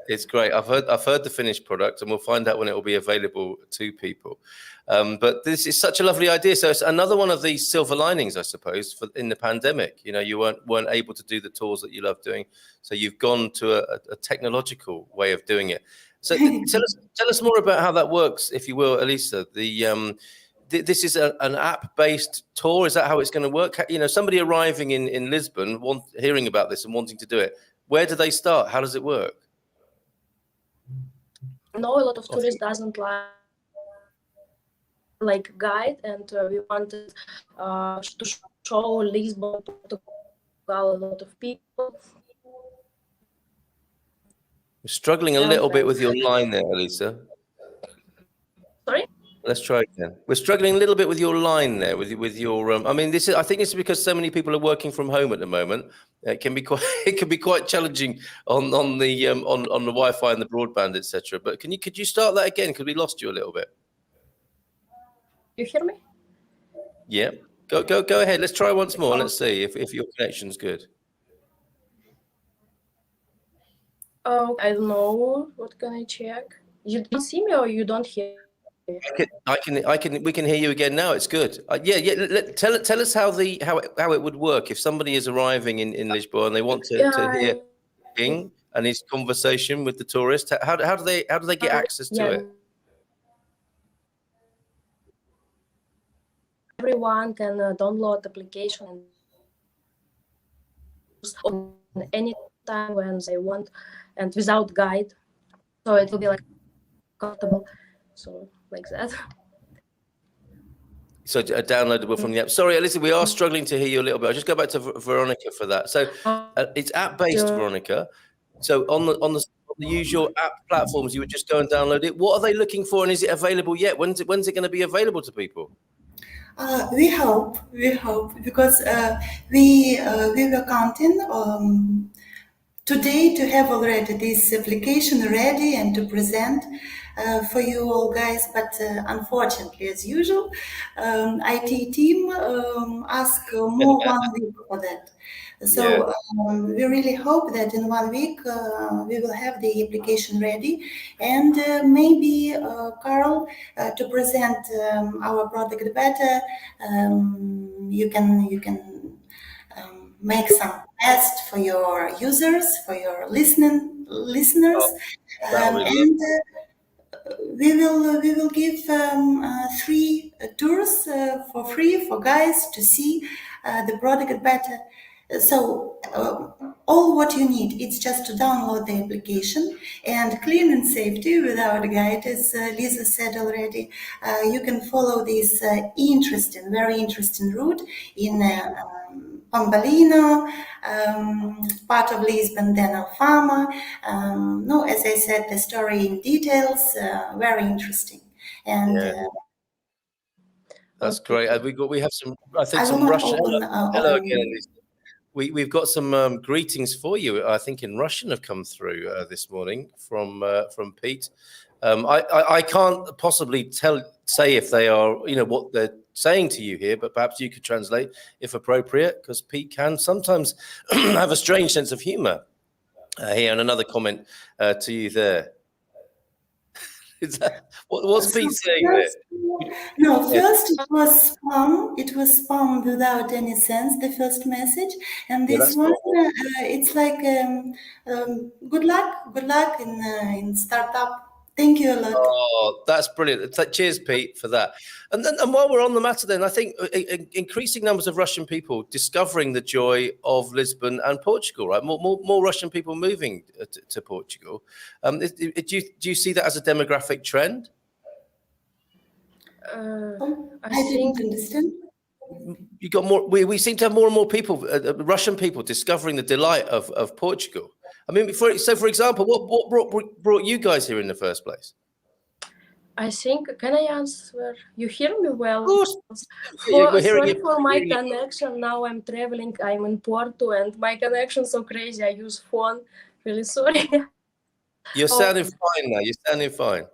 it's great. I've heard the finished product, and we'll find out when it will be available to people. But this is such a lovely idea. So it's another one of these silver linings, I suppose, in the pandemic. You know, you weren't able to do the tours that you love doing, so you've gone to a technological way of doing it. So tell us more about how that works, if you will, Elisa. This is an app-based tour. Is that how it's going to work? You know, somebody arriving in Lisbon, hearing about this and wanting to do it. Where do they start? How does it work? No, a lot of tourists doesn't like guide, and we wanted to show Lisbon, Portugal, a lot of people. We're struggling a little bit with your line there, Elisa. Sorry? Let's try again. We're struggling a little bit with your line there, with your. I mean, I think it's because so many people are working from home at the moment. It can be quite challenging on the Wi-Fi and the broadband, etc. But could you start that again? Because we lost you a little bit. You hear me? Yeah. Go ahead. Let's try once more. Let's see if your connection's good. Oh, I don't know. What can I check? You don't see me or you don't hear me? We can hear you again now. It's good. Tell us how it would work if somebody is arriving in Lisbon and they want to hear King and his conversation with the tourist. How do they get access to it? Everyone can download the application on any time when they want, and without guide. So it will be like comfortable. So like that. So downloadable from the app. Sorry, Elisa, we are struggling to hear you a little bit. I'll just go back to Veronica for that. So it's app-based, Veronica. So on the usual app platforms, you would just go and download it. What are they looking for, and is it available yet? When's it going to be available to people? We hope, because we were counting today to have already this application ready and to present for you all guys, but unfortunately, as usual, IT team asked more 1 week for that. So we really hope that in 1 week we will have the application ready, and maybe Carl, to present our product better, you can make some tests for your users, for your listeners, and we will give 3 tours for free for guys to see the product better. So all what you need, it's just to download the application, and clean and safety without a guide, as Lisa said already. You can follow this very interesting route in Pombalino, part of Lisbon, then Alcava. No, as I said, the story in details, very interesting. And that's great. We have some, I think, some Russian. Hello again. We've got some greetings for you. I think in Russian have come through this morning from Pete. I can't possibly say if they are, what they're saying to you here, but perhaps you could translate if appropriate, because Pete can sometimes have a strange sense of humor. Here, and another comment to you there. What's Pete saying there? No, first it was spam. It was spam without any sense, the first message. And this one, it's like good luck in startup Thank you a lot. Oh, that's brilliant. Cheers, Pete, for that. And while we're on the matter, then I think increasing numbers of Russian people discovering the joy of Lisbon and Portugal, right? More Russian people moving to Portugal. Do you see that as a demographic trend? I didn't understand. You got more. We seem to have more and more people, Russian people, discovering the delight of Portugal. I mean, for example, what brought you guys here in the first place? I think, can I answer? You hear me well? Of course. Sorry for my connection. Now I'm traveling. I'm in Porto, and my connection so crazy. I use phone. Really sorry. You're sounding fine now. You're sounding fine.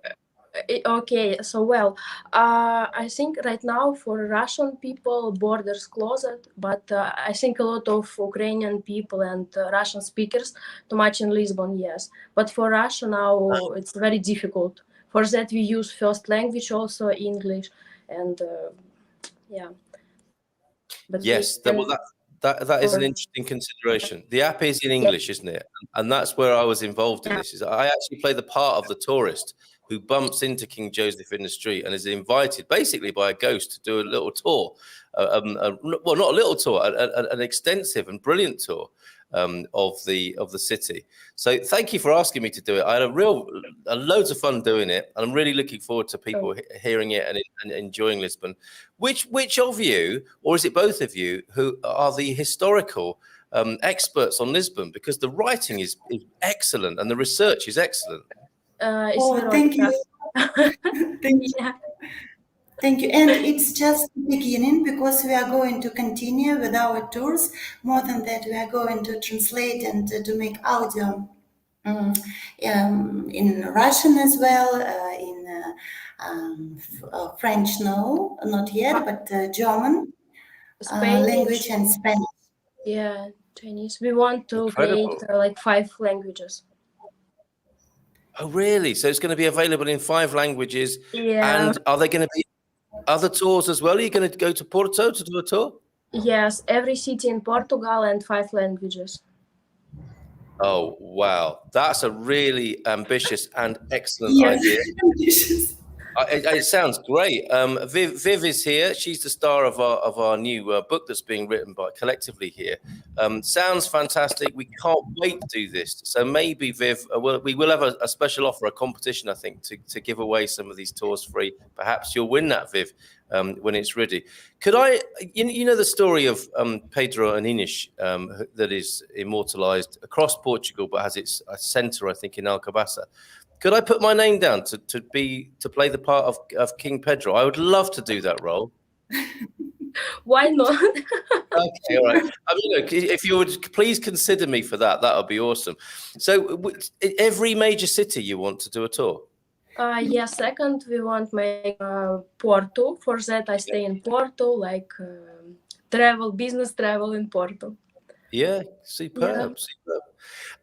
Okay, so well, I think right now for Russian people, borders closed, but I think a lot of Ukrainian people and Russian speakers too much in Lisbon, yes. But for Russia now, it's very difficult. For that, we use first language also English, and yeah. But yes, that is an interesting consideration. The app is in English, isn't it? And that's where I was involved in this. Is I actually play the part of the tourist who bumps into King Joseph in the street and is invited basically by a ghost to do a little tour. Well, not a little tour, an extensive and brilliant tour of the city. So thank you for asking me to do it. I had loads of fun doing it. And I'm really looking forward to people hearing it and enjoying Lisbon. Which of you, or is it both of you, who are the historical experts on Lisbon? Because the writing is excellent and the research is excellent. Thank you. Thank you. Yeah. Thank you. And it's just the beginning, because we are going to continue with our tours. More than that, we are going to translate and to make audio in Russian as well, in French, no, not yet, but German language and Spanish. Yeah, Chinese. We want to Incredible. create like 5 languages. Oh, really? So it's going to be available in 5 languages. Yeah. And are there going to be other tours as well? Are you going to go to Porto to do a tour? Yes, every city in Portugal and 5 languages. Oh, wow. That's a really ambitious and excellent idea. Ambitious. It sounds great. Viv is here. She's the star of our new book that's being written collectively here. Sounds fantastic. We can't wait to do this. So maybe, Viv, we will have a special offer, a competition, I think, to give away some of these tours free. Perhaps you'll win that, Viv, when it's ready. Could I, you know the story of Pedro and Inês that is immortalized across Portugal, but has its center, I think, in Alcava. Could I put my name down to play the part of King Pedro? I would love to do that role. Why not? Okay, all right. I mean, look, if you would please consider me for that, that would be awesome. So, every major city you want to do a tour? Yeah, second, we want to make Porto. For that, I stay in Porto, like business travel in Porto. Yeah, superb, superb.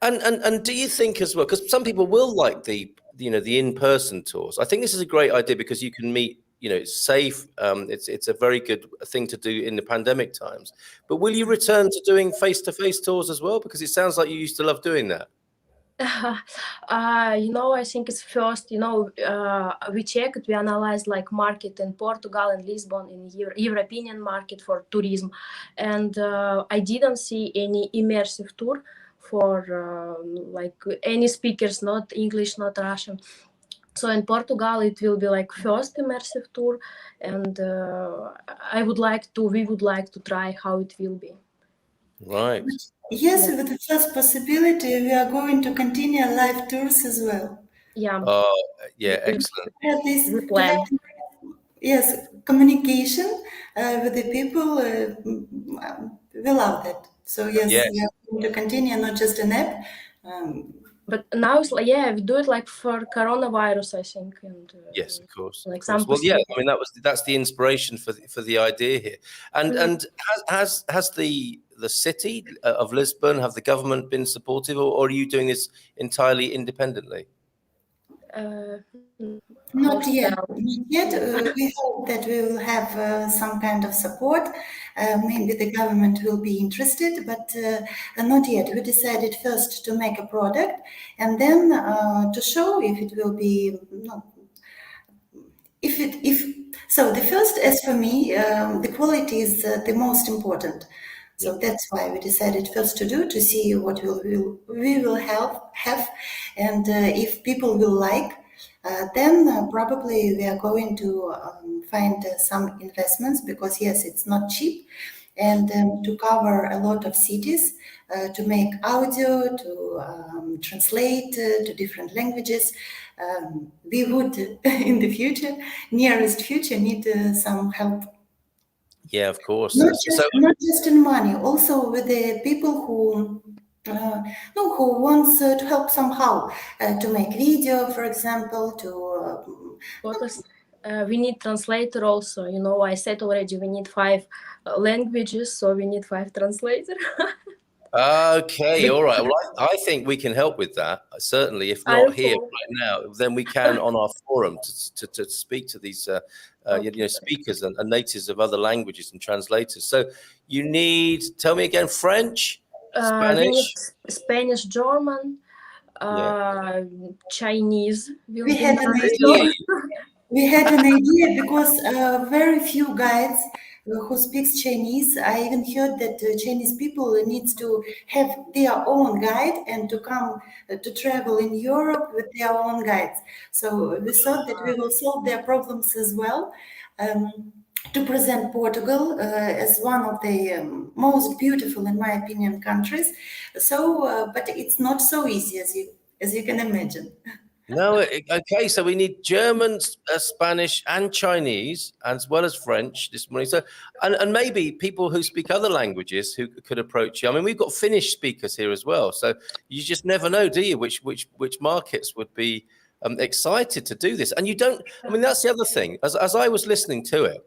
And do you think as well, because some people will like the in-person tours. I think this is a great idea because you can meet, it's safe. It's a very good thing to do in the pandemic times. But will you return to doing face-to-face tours as well? Because it sounds like you used to love doing that. I think it's first, we checked, we analyzed like market in Portugal and Lisbon, in European market for tourism. And I didn't see any immersive tour for like any speakers, not English, not Russian. So in Portugal, it will be like first immersive tour. And we would like to try how it will be. Right. Yes, with the first possibility, we are going to continue live tours as well. Yeah. Oh, yeah, excellent. Yes, communication with the people, we love that. So yes, we are going to continue, not just an app. But now it's like, we do it like for coronavirus, I think. And yes, of course. Like of course. Well, I mean that's the inspiration for the idea here. And has the city of Lisbon, have the government been supportive, or are you doing this entirely independently? Not yet. Not yet. We hope that we will have some kind of support. Maybe the government will be interested, but not yet. We decided first to make a product and then to show if it will be. No, so the first, as for me, the quality is the most important. So that's why we decided first to see what we will have, and if people will like, then probably we are going to find some investments, because yes, it's not cheap, and to cover a lot of cities, to make audio, to translate to different languages. We would in the future, nearest future, need some help. Yeah, of course. Not just in money, also with the people who who wants to help somehow to make video, for example, to Photos. We need translator also. You know, I said already we need 5 languages, so we need 5 translator. Okay, all right. Well, I think we can help with that. Certainly, if not here right now, then we can on our forum to speak to these speakers and natives of other languages and translators. So you need, tell me again, French, Spanish? We need Spanish, German, Chinese. We had an idea because very few guides who speaks Chinese. I even heard that Chinese people need to have their own guide and to come to travel in Europe with their own guides. So we thought that we will solve their problems as well. To present Portugal as one of the most beautiful, in my opinion, countries. So, but it's not so easy as you can imagine. No, okay. So we need German, Spanish, and Chinese, as well as French this morning. So, and maybe people who speak other languages who could approach you. I mean, we've got Finnish speakers here as well. So you just never know, do you? Which markets would be excited to do this? And you don't. I mean, that's the other thing. As I was listening to it,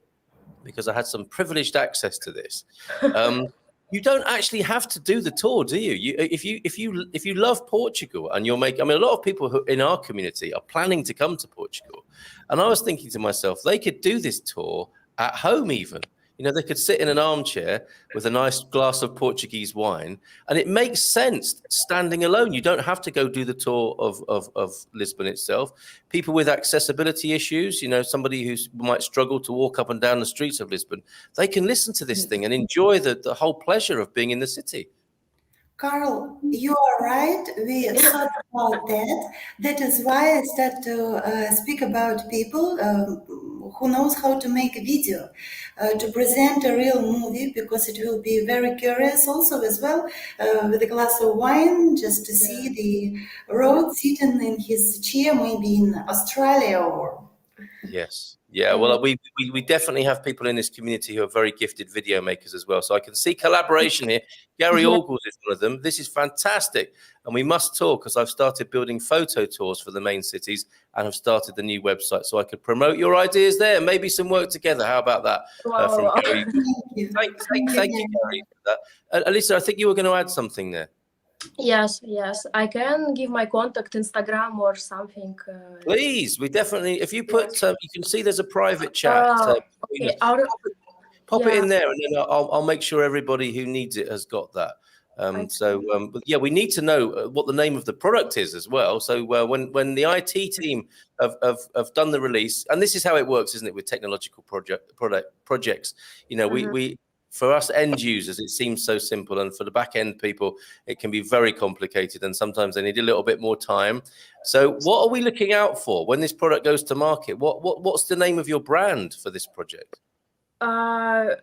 because I had some privileged access to this. You don't actually have to do the tour, do you? If you love Portugal and you're making, I mean, a lot of people who in our community are planning to come to Portugal, and I was thinking to myself, they could do this tour at home even. You know, they could sit in an armchair with a nice glass of Portuguese wine, and it makes sense standing alone. You don't have to go do the tour of Lisbon itself. People with accessibility issues, you know, somebody who might struggle to walk up and down the streets of Lisbon, they can listen to this thing and enjoy the whole pleasure of being in the city. Carl, you are right. We thought about that. That is why I start to speak about people who knows how to make a video, to present a real movie, because it will be very curious also as well, with a glass of wine, just to see the road sitting in his chair, maybe in Australia or... Yes. Yeah, well, we definitely have people in this community who are very gifted video makers as well. So I can see collaboration here. Gary Orgles is one of them. This is fantastic. And we must talk, because I've started building photo tours for the main cities and have started the new website. So I could promote your ideas there. Maybe some work together. How about that? From Gary. Thank you, Gary, for that. Alisa, I think you were going to add something there. Yes, I can give my contact Instagram or something. Please, we definitely, if you put, you can see there's a private chat. Okay, pop it in there, and then I'll make sure everybody who needs it has got that. But yeah, we need to know what the name of the product is as well. So when the IT team have done the release, and this is how it works, isn't it, with technological projects? You know, we for us end users, it seems so simple, and for the back end people, it can be very complicated, and sometimes they need a little bit more time. So, what are we looking out for when this product goes to market? What's the name of your brand for this project? Our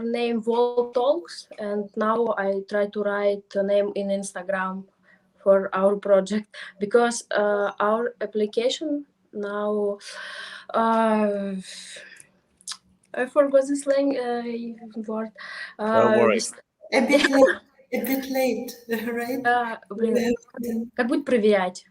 name World Talks, and now I try to write a name in Instagram for our project, because our application now. I forgot this word. Don't worry. A bit late, right? Как будет проверять?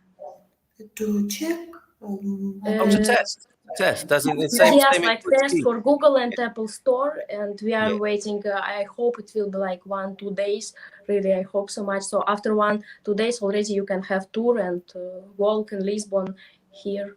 To check. To test. Doesn't it say? Yes, like test for Google and Apple Store, and we are waiting. I hope it will be like 1-2 days. Really, I hope so much. So after 1-2 days already, you can have tour and walk in Lisbon here.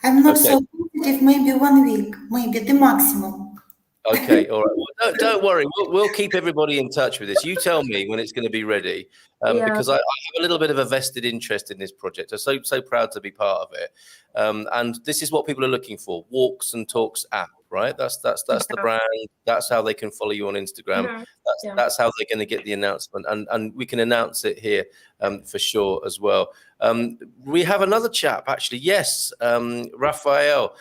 I'm not Okay. so positive. Maybe 1 week, maybe the maximum. Okay, all right. Well, don't worry. We'll keep everybody in touch with this. You tell me when it's going to be ready, Yeah. because I have a little bit of a vested interest in this project. I'm so proud to be part of it. And this is what people are looking for: Walks and Talks app, right? That's the brand. That's how they can follow you on Instagram. Mhm. That's how they're going to get the announcement, and we can announce it here for sure as well. We have another chap, actually. Yes, Raphael.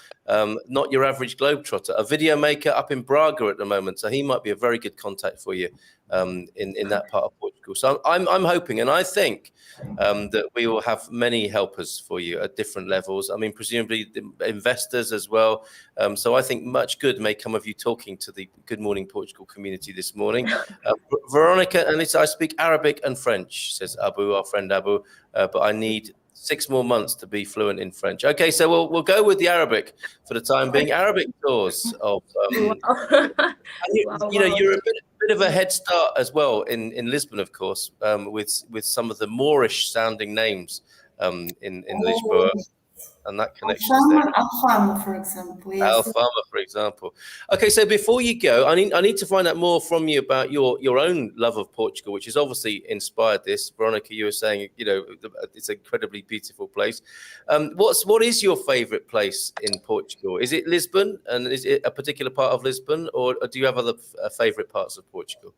Not your average globetrotter, a video maker up in Braga at the moment. So he might be a very good contact for you in that part of Portugal. So I'm hoping, and I think that we will have many helpers for you at different levels. I mean, presumably the investors as well. So I think much good may come of you talking to the Good Morning Portugal community this morning. Veronica, and I speak Arabic and French, says Abu, our friend Abu, but I need 6 more months to be fluent in French. Okay, so we'll go with the Arabic for the time being. Arabic tours of Wow. you're a bit of a head start as well in Lisbon, of course, with some of the Moorish sounding names in Lisboa, and that connection there. Alcava, for example. Yes. Alfama, for example. Okay, so before you go, I need to find out more from you about your own love of Portugal, which has obviously inspired this. Veronica, you were saying, it's an incredibly beautiful place. What is your favourite place in Portugal? Is it Lisbon, and is it a particular part of Lisbon, or do you have other favourite parts of Portugal?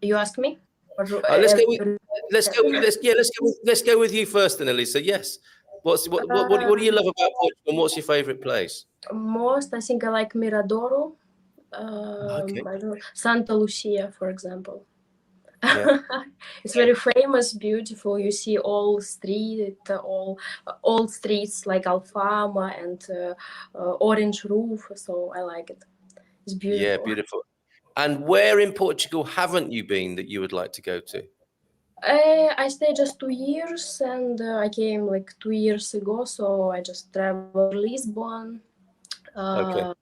You ask me? Let's go with you first, then, Elisa. Yes. What do you love about Portugal, and what's your favourite place? Most, I think I like Miradouro, Okay. I don't know, Santa Lucia, for example. Yeah. It's very famous, beautiful. You see all streets like Alfama and orange roof. So I like it. It's beautiful. Yeah, beautiful. And where in Portugal haven't you been that you would like to go to? I stayed just 2 years, and I came like 2 years ago. So I just traveled Lisbon. Okay.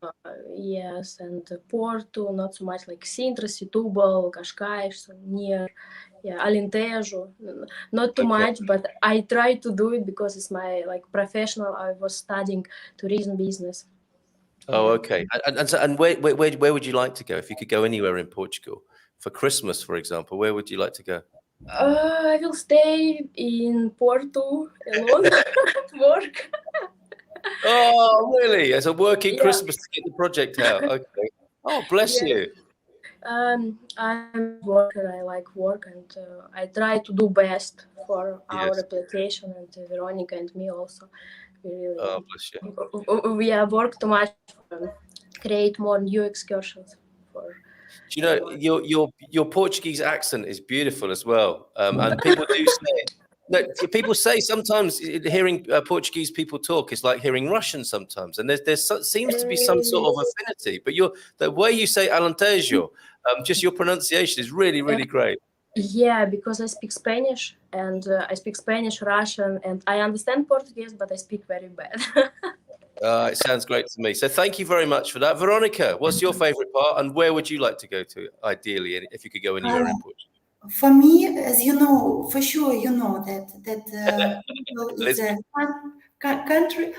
Yes, and Porto, not so much, like Sintra, Setúbal, Cascais, so near, Alentejo, not too much, but I try to do it because it's my professional. I was studying tourism business. Oh, okay. And where would you like to go if you could go anywhere in Portugal for Christmas, for example? Where would you like to go? I will stay in Porto alone at work. Oh, really? As a working Yeah. Christmas to get the project out. Okay. Oh, bless you. I'm a worker. I like work, and I try to do best for our application, and Veronica and me also. We really bless you. we work too much to create more new excursions. Do you know your Portuguese accent is beautiful as well, and people do say. No, people say sometimes hearing Portuguese people talk is like hearing Russian sometimes, and there seems to be some sort of affinity. But the way you say Alentejo, just your pronunciation is really, really great. Yeah, because I speak Spanish, and I speak Spanish, Russian, and I understand Portuguese, but I speak very bad. It sounds great to me. So thank you very much for that. Veronica, what's your favorite part, and where would you like to go to, ideally, if you could go anywhere in Portugal? For me, as you know, for sure, you know that is a country.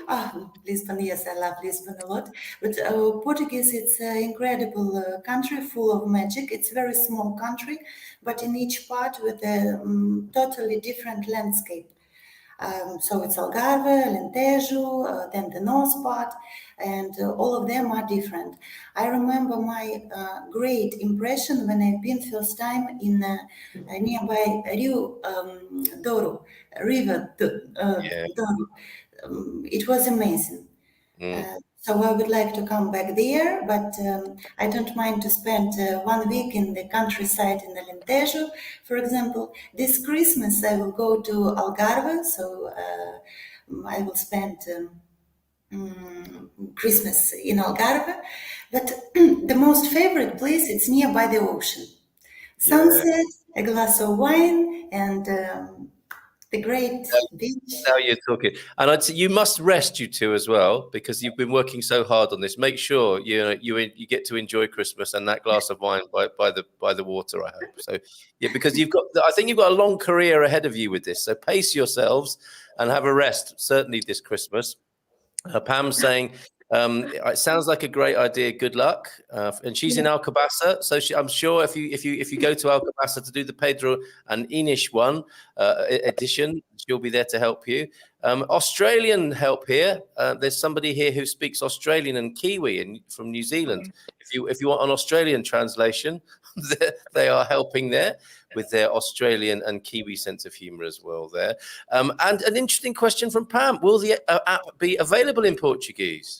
Lisbon, yes, I love Lisbon a lot. But Portuguese, it's an incredible country full of magic. It's a very small country, but in each part with a totally different landscape. So it's Algarve, Alentejo, then the north part, and all of them are different. I remember my great impression when I've been first time in nearby Rio Douro, River Douro. It was amazing. So I would like to come back there, but I don't mind to spend 1 week in the countryside in Alentejo, for example. This Christmas I will go to Algarve, so I will spend Christmas in Algarve. But the most favorite place, it's nearby the ocean. Sunset, a glass of wine, and the great beach. Now you're talking. And I'd say you must rest, you two, as well, because you've been working so hard on this. Make sure you get to enjoy Christmas and that glass of wine by the water, I hope. So yeah, because I think you've got a long career ahead of you with this. So pace yourselves and have a rest, certainly this Christmas. Pam's saying, it sounds like a great idea. Good luck. And she's in Alcabasa, so I'm sure if you go to Alcabasa to do the Pedro and Inish one edition, she'll be there to help you. Australian help here. There's somebody here who speaks Australian and Kiwi from New Zealand. If you want an Australian translation, they are helping there with their Australian and Kiwi sense of humor as well there. And an interesting question from Pam. Will the app be available in Portuguese?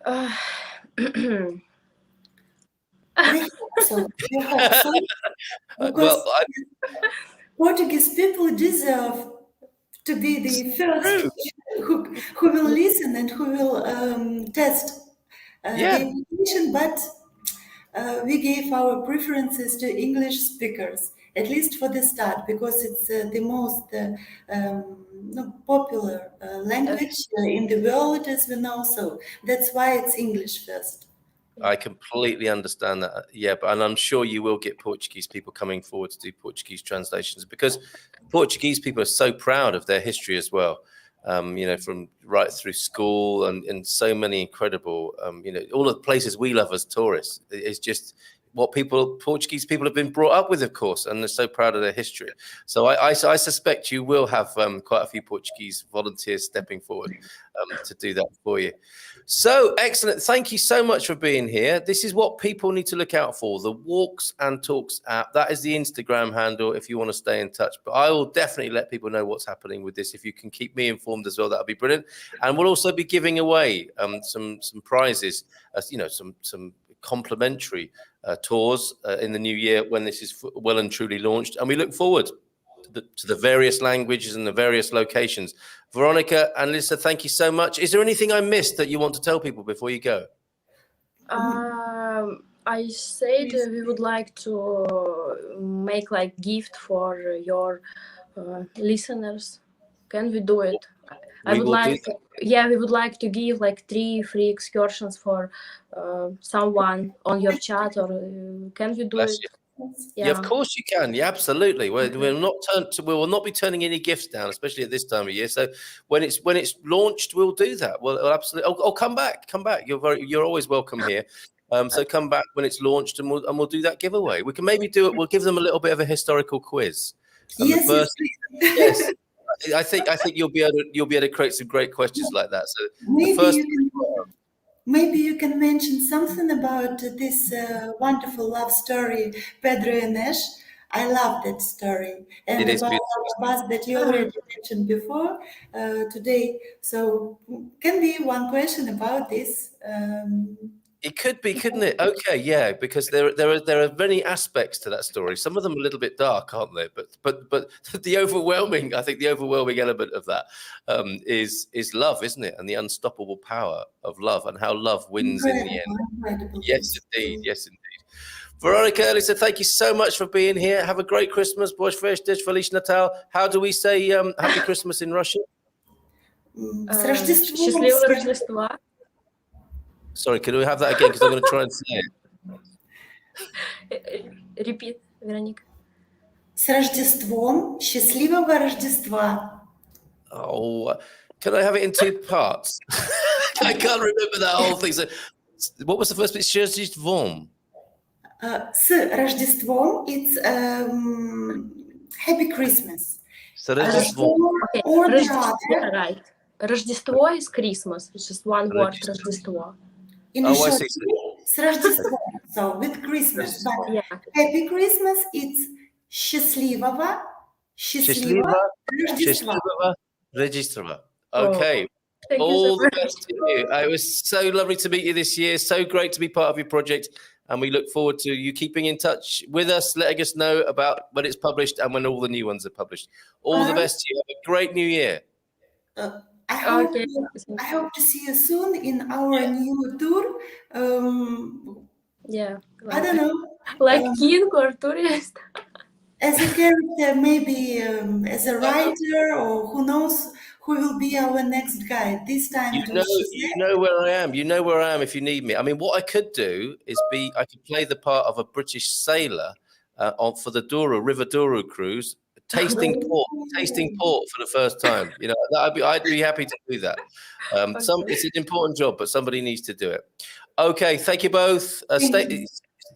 We hope so. Because Portuguese people deserve to be the first who will listen and who will test the application, but we gave our preferences to English speakers, at least for the start, because it's the most popular language in the world, as we know. So that's why it's English first. I completely understand that. Yeah, and I'm sure you will get Portuguese people coming forward to do Portuguese translations, because Portuguese people are so proud of their history as well. From right through school and so many incredible, all the places we love as tourists. It's just what Portuguese people have been brought up with, of course, and they're so proud of their history. So I suspect you will have quite a few Portuguese volunteers stepping forward to do that for you. So excellent. Thank you so much for being here. This is what people need to look out for, the Walks and Talks app. That is the Instagram handle if you want to stay in touch. But I will definitely let people know what's happening with this. If you can keep me informed as well, that would be brilliant. And we'll also be giving away some prizes, some complimentary tours in the new year when this is well and truly launched. And we look forward to the various languages and the various locations. Veronica and Lisa, thank you so much. Is there anything I missed that you want to tell people before you go? I said we would like to make like gift for your listeners. Can we do it? We would like to give like 3 free excursions for someone on your chat, or can we do it? Yeah, of course you can. Yeah, absolutely. We will not be turning any gifts down, especially at this time of year. So when it's launched, we'll do that. Well, absolutely. Oh, come back. You're always welcome here. So come back when it's launched, and we'll do that giveaway. We can maybe do it. We'll give them a little bit of a historical quiz. Yes. I think you'll be able to create some great questions like that. So maybe you can mention something about this wonderful love story, Pedro and Ash. I love that story, and about the bus that you already mentioned before today. So, can be one question about this. It could be, couldn't it? Okay, yeah, because there are many aspects to that story. Some of them are a little bit dark, aren't they? But the overwhelming element of that is love, isn't it? And the unstoppable power of love, and how love wins in the end. Yes, indeed. Yes, indeed. Veronica, Ellis, thank you so much for being here. Have a great Christmas. Boas festas, Feliz Natal. How do we say Happy Christmas in Russian? Счастливого Рождества. Sorry, can we have that again? Because I'm going to try and say it. Repeat, Veronica. С Рождеством, счастливого Рождества. Oh, can I have it in 2 parts? I can't remember that whole thing. So, what was the first bit? Рождеством. С Рождеством, it's Happy Christmas. Okay. Or the other. Right. Рождество is Christmas. It's just one word, Рождество. I see. С Рождеством, so with Christmas. But Happy Christmas, it's счастливого Рождества. Okay. All the best to you. It was so lovely to meet you this year. So great to be part of your project. And we look forward to you keeping in touch with us, letting us know about when it's published and when all the new ones are published. All the best to you. Have a great new year. I hope to see you soon in our new tour. Yeah. I don't know. Like king or tourist. as a character, maybe as a writer, or who knows who will be our next guide. This time it was You Jose. know where I am. You know where I am if you need me. I mean, what I could do is I could play the part of a British sailor for the River Douro cruise, tasting port for the first time. You know, I'd be happy to do that. It's an important job, but somebody needs to do it. Okay, thank you both.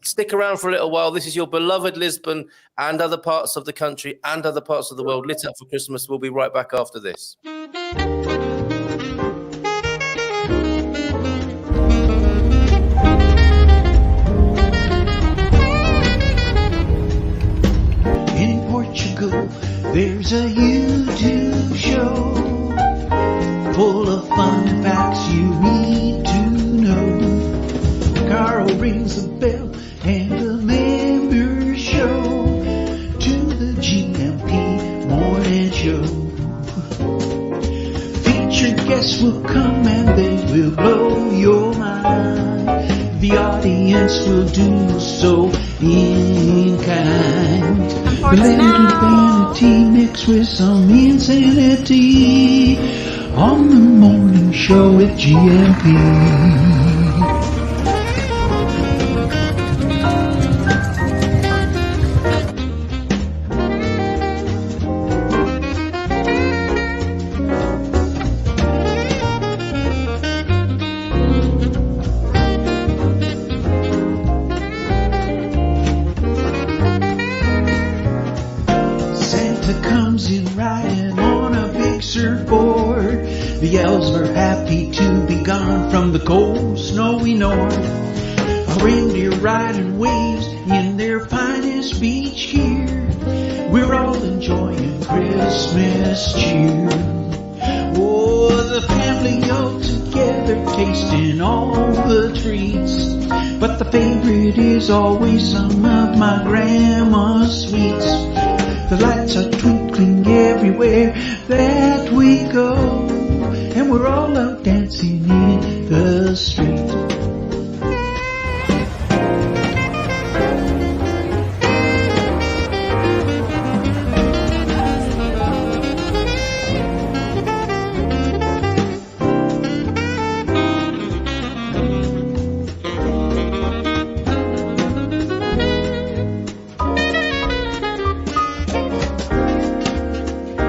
Stick around for a little while. This is your beloved Lisbon and other parts of the country and other parts of the world lit up for Christmas. We'll be right back after this. In Portugal, there's a YouTube show full of fun facts you need to know. Carl rings the bell and a member show to the GMP morning show. Featured guests will come and they will blow your mind. The audience will do so in kind. A little vanity mixed with some insanity on the morning show with GMP. The elves were happy to be gone from the cold, snowy north. A reindeer riding waves in their finest beach gear. We're all enjoying Christmas cheer. Oh, the family all together tasting all the treats. But the favorite is always some of my grandma's sweets. The lights are twinkling everywhere that we go. And we're all out dancing in the street.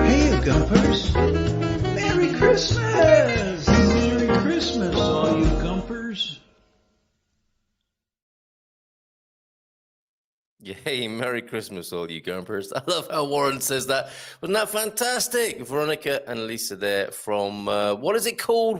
Hey, Gumpers. Merry Christmas! Merry Christmas, all you Gumpers. Yay, Merry Christmas, all you Gumpers. I love how Warren says that. Wasn't that fantastic? Veronica and Lisa there from, what is it called?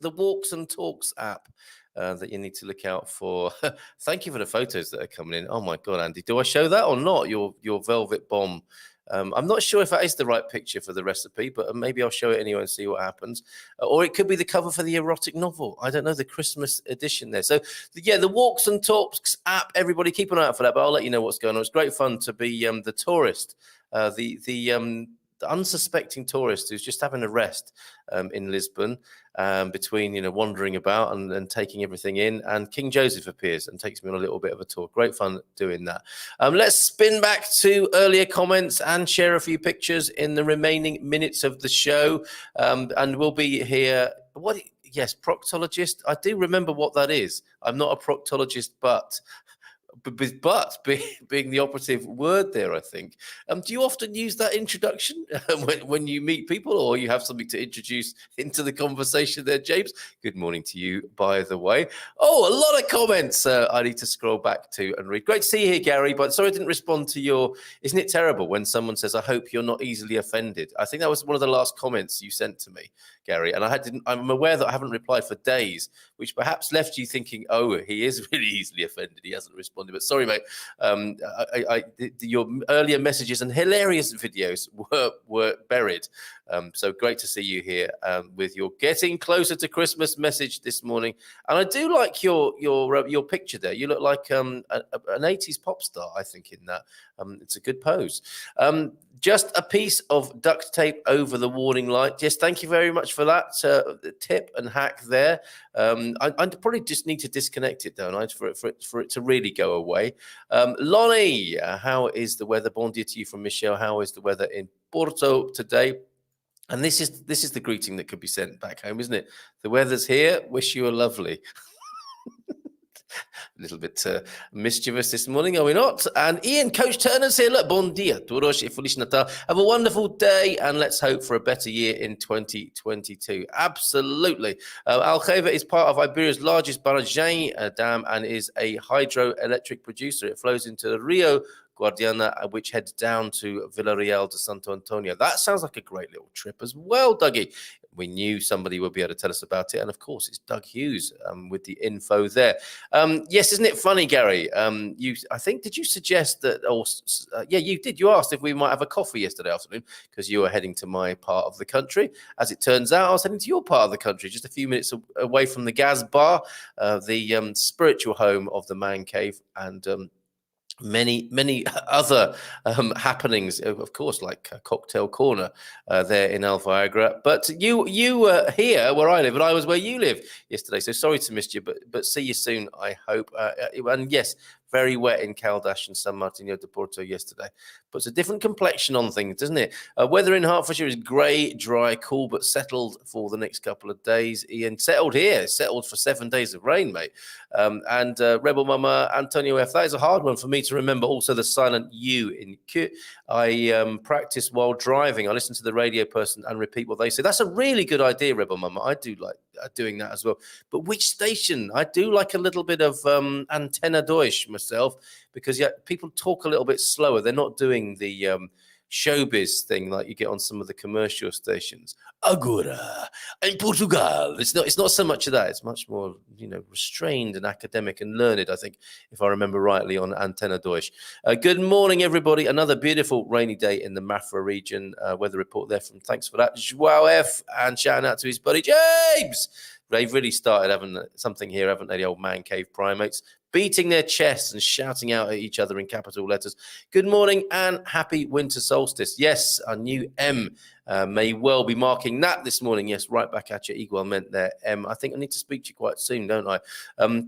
The Walks and Talks app that you need to look out for. Thank you for the photos that are coming in. Oh my God, Andy, do I show that or not? Your velvet bomb. I'm not sure if that is the right picture for the recipe, but maybe I'll show it anyway and see what happens. Or it could be the cover for the erotic novel. I don't know, the Christmas edition there. So, the Walks and Talks app, everybody keep an eye out for that, but I'll let you know what's going on. It's great fun to be the tourist, the unsuspecting tourist who's just having a rest in Lisbon between, wandering about and taking everything in. And King Joseph appears and takes me on a little bit of a tour. Great fun doing that. Let's spin back to earlier comments and share a few pictures in the remaining minutes of the show. And we'll be here. Yes, proctologist. I do remember what that is. I'm not a proctologist, but being the operative word there, I think. Do you often use that introduction when you meet people, or you have something to introduce into the conversation there, James? Good morning to you, by the way. Oh, a lot of comments I need to scroll back to and read. Great to see you here, Gary, but sorry I didn't respond to your... Isn't it terrible when someone says, I hope you're not easily offended? I think that was one of the last comments you sent to me, Gary, and I'm aware that I haven't replied for days, which perhaps left you thinking, oh, he is really easily offended. He hasn't responded. But sorry, mate. Your earlier messages and hilarious videos were buried. So great to see you here with your getting closer to Christmas message this morning. And I do like your picture there. You look like an 80s pop star, I think, in that. It's a good pose. Just a piece of duct tape over the warning light. Yes, thank you very much for that tip and hack there. I probably just need to disconnect it, don't I, for it to really go away. Lonnie, how is the weather? Bon dia to you from Michelle. How is the weather in Porto today? And this is the greeting that could be sent back home, isn't it? The weather's here. Wish you a lovely. A little bit mischievous this morning, are we not? And Ian, Coach Turner's here. Look, bon dia, todos e Feliz Natal. Have a wonderful day, and let's hope for a better year in 2022. Absolutely. Alcava is part of Iberia's largest barragem dam and is a hydroelectric producer. It flows into the Rio Guadiana, which heads down to Villarreal de Santo Antonio. That sounds like a great little trip as well, Dougie. We knew somebody would be able to tell us about it. And of course, it's Doug Hughes with the info there. Yes, isn't it funny, Gary? I think, did you suggest that, yeah, you did. You asked if we might have a coffee yesterday afternoon because you were heading to my part of the country. As it turns out, I was heading to your part of the country, just a few minutes away from the Gaz Bar, the spiritual home of the Man Cave, and many other happenings, of course, like Cocktail Corner there in Alviagra. But you were here where I live, and I was where you live yesterday. So sorry to miss you, but see you soon, I hope. And yes, very wet in Caldash and San Martino de Porto yesterday. Puts a different complexion on things, doesn't it? Weather in Hertfordshire is grey, dry, cool, but settled for the next couple of days. Ian, settled here, settled for 7 days of rain, mate. And Rebel Mama Antonio F, that is a hard one for me to remember. Also the silent U in Q. I practice while driving. I listen to the radio person and repeat what they say. That's a really good idea, Rebel Mama. I do like doing that as well. But which station? I do like a little bit of Antenna Deutsch myself, because people talk a little bit slower. They're not doing the showbiz thing like you get on some of the commercial stations. Agora in Portugal. It's not so much of that. It's much more, restrained and academic and learned, I think, if I remember rightly, on Antenna Deutsch. Good morning, everybody. Another beautiful rainy day in the Mafra region. Weather report there from, thanks for that, Joao F, and shouting out to his buddy James. They've really started having something here, haven't they, the old Man Cave primates? Beating their chests and shouting out at each other in capital letters. Good morning and happy winter solstice. Yes, our new M may well be marking that this morning. Yes, right back at you, igualmente there, M. I think I need to speak to you quite soon, don't I?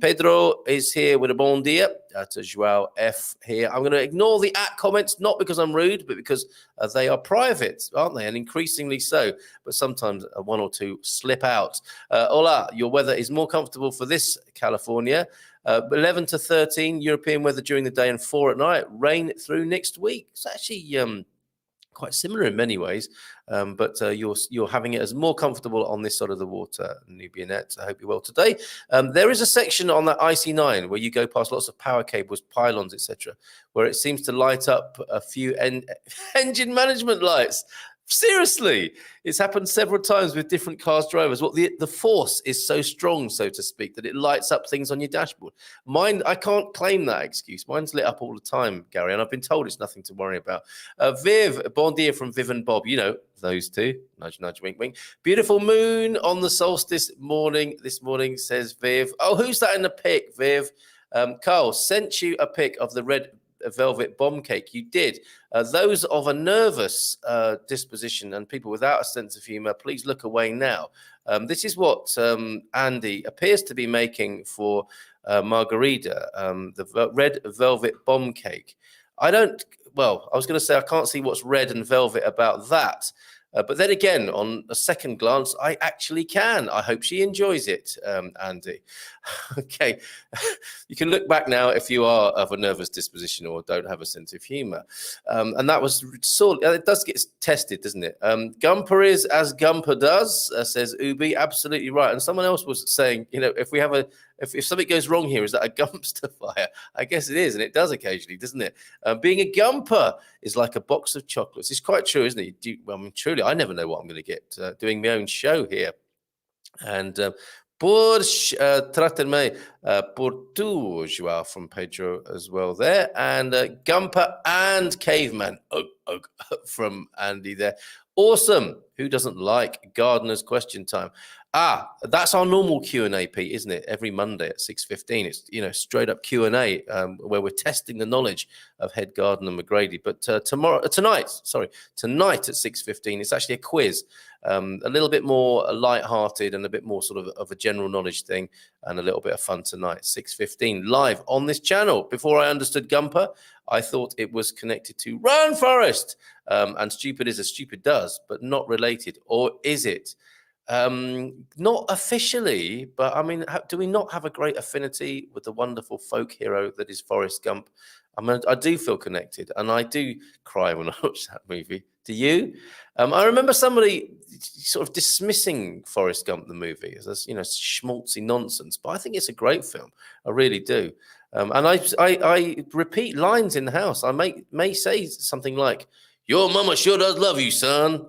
Pedro is here with a bon dia to Joao F here. I'm going to ignore the @ comments, not because I'm rude, but because they are private, aren't they? And increasingly so, but sometimes one or two slip out. Hola, your weather is more comfortable for this California. 11 to 13 European weather during the day and 4 at night. Rain through next week. It's actually quite similar in many ways, but you're having it as more comfortable on this side of the water, Nubianette. I hope you're well today. There is a section on that IC9 where you go past lots of power cables, pylons, etc., where it seems to light up a few engine management lights. Seriously, it's happened several times with different cars drivers. Well, the force is so strong, so to speak, that it lights up things on your dashboard. Mine, I can't claim that excuse. Mine's lit up all the time, Gary, and I've been told it's nothing to worry about. Viv, bon dia from Viv and Bob. Those two. Nudge, nudge, wink, wink. Beautiful moon on the solstice morning. This morning, says Viv. Oh, who's that in the pic, Viv? Carl sent you a pic of the red velvet bomb cake. You did. Those of a nervous disposition and people without a sense of humor, please look away now. This is what Andy appears to be making for Margarita, the red velvet bomb cake. I was going to say I can't see what's red and velvet about that. But then again, on a second glance, I actually can. I hope she enjoys it, Andy. Okay. You can look back now if you are of a nervous disposition or don't have a sense of humor. And that was it does get tested, doesn't it? Gumper is as Gumper does, says Ubi. Absolutely right. And someone else was saying, if something goes wrong here, is that a Gumpster fire? I guess it is, and it does occasionally, doesn't it? Being a Gumper is like a box of chocolates. It's quite true, isn't it? Truly, I never know what I'm going to get doing my own show here. And por tratar-me por tu, Joao, from Pedro as well there. And Gumper and Caveman from Andy there. Awesome. Who doesn't like Gardener's Question Time? That's our normal Q&A, Pete, isn't it? Every Monday at 6:15. It's, straight up Q&A where we're testing the knowledge of head gardener McGrady. But tonight at 6:15, it's actually a quiz. A little bit more light-hearted and a bit more sort of a general knowledge thing, and a little bit of fun tonight, 6:15, live on this channel. Before I understood Gumper, I thought it was connected to Run Forest, and stupid is as stupid does, but not related. Or is it? Not officially, but I mean, do we not have a great affinity with the wonderful folk hero that is Forrest Gump? I mean, I do feel connected, and I do cry when I watch that movie. Do you? I remember somebody sort of dismissing Forrest Gump, the movie, as schmaltzy nonsense, but I think it's a great film. I really do. And I repeat lines in the house. I may say something like, "Your mama sure does love you, son."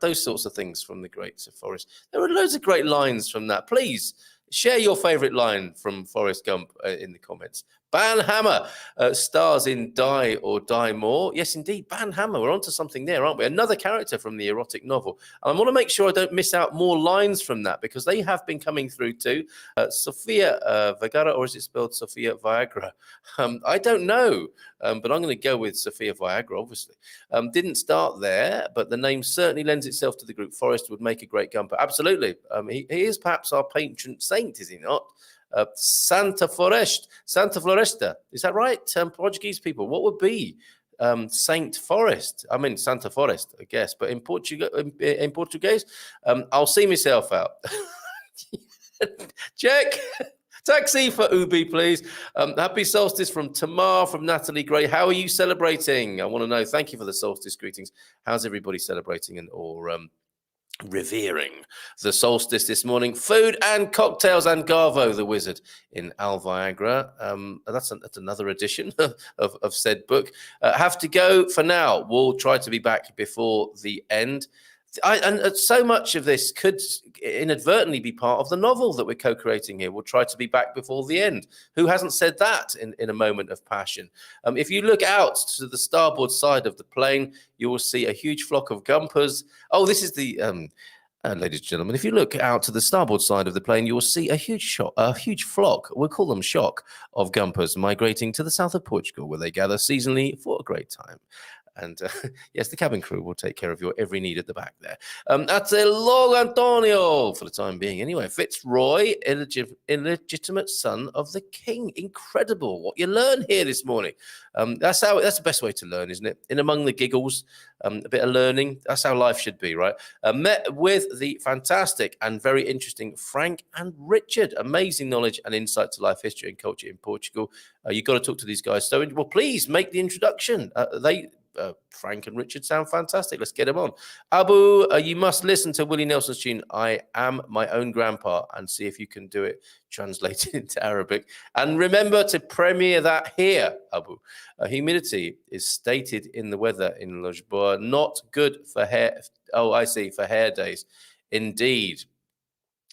Those sorts of things from the great Sir Forrest. There are loads of great lines from that. Please share your favorite line from Forrest Gump in the comments. Ban Hammer stars in Die or Die More. Yes, indeed, Ban Hammer. We're onto something there, aren't we? Another character from the erotic novel. And I want to make sure I don't miss out more lines from that, because they have been coming through too. Sophia Vergara, or is it spelled Sophia Viagra? I don't know, but I'm going to go with Sophia Viagra, obviously. Didn't start there, but the name certainly lends itself to the group. Forrest would make a great Gumper. Absolutely. He is perhaps our patron saint, is he not? Santa Floresta. Is that right? Portuguese people, what would be Saint Forest? I mean, Santa Forest, I guess. But in Portuguese, I'll see myself out. Check. Taxi for Ubi, please. Happy solstice from Tamar, from Natalie Gray. How are you celebrating? I want to know. Thank you for the solstice greetings. How's everybody celebrating or revering the solstice this morning? Food and cocktails and Garvo the Wizard in Al Viagra. That's another edition of said book. Have to go for now. We'll try to be back before the end. And so much of this could inadvertently be part of the novel that we're co-creating here. We'll try to be back before the end. Who hasn't said that in a moment of passion? If you look out to the starboard side of the plane, you will see a huge flock of Gumpers. Oh, this is the... ladies and gentlemen, if you look out to the starboard side of the plane, you will see a huge flock, we'll call them shock, of Gumpers migrating to the south of Portugal, where they gather seasonally for a great time. And yes, the cabin crew will take care of your every need at the back there. That's a long Antonio for the time being. Anyway, Fitzroy, illegitimate son of the king. Incredible what you learn here this morning. That's the best way to learn, isn't it? In among the giggles, a bit of learning. That's how life should be, right? Met with the fantastic and very interesting Frank and Richard. Amazing knowledge and insight to life, history, and culture in Portugal. You've got to talk to these guys. So, well, please make the introduction. Frank and Richard sound fantastic. Let's get them on. Abu, you must listen to Willie Nelson's tune, I Am My Own Grandpa, and see if you can do it translated into Arabic. And remember to premiere that here, Abu. Humidity is stated in the weather in Lisbon. Not good for hair. Oh, I see, for hair days. Indeed.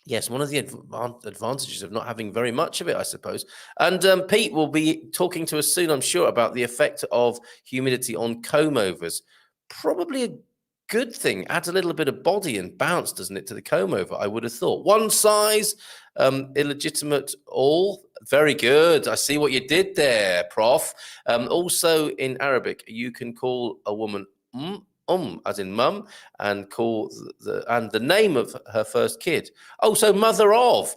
Yes, one of the advantages of not having very much of it, I suppose. And Pete will be talking to us soon, I'm sure, about the effect of humidity on comb-overs. Probably a good thing. Adds a little bit of body and bounce, doesn't it, to the comb-over, I would have thought. One size, illegitimate all. Very good. I see what you did there, Prof. Also, in Arabic, you can call a woman as in mum, and call the name of her first kid. Oh, so mother of,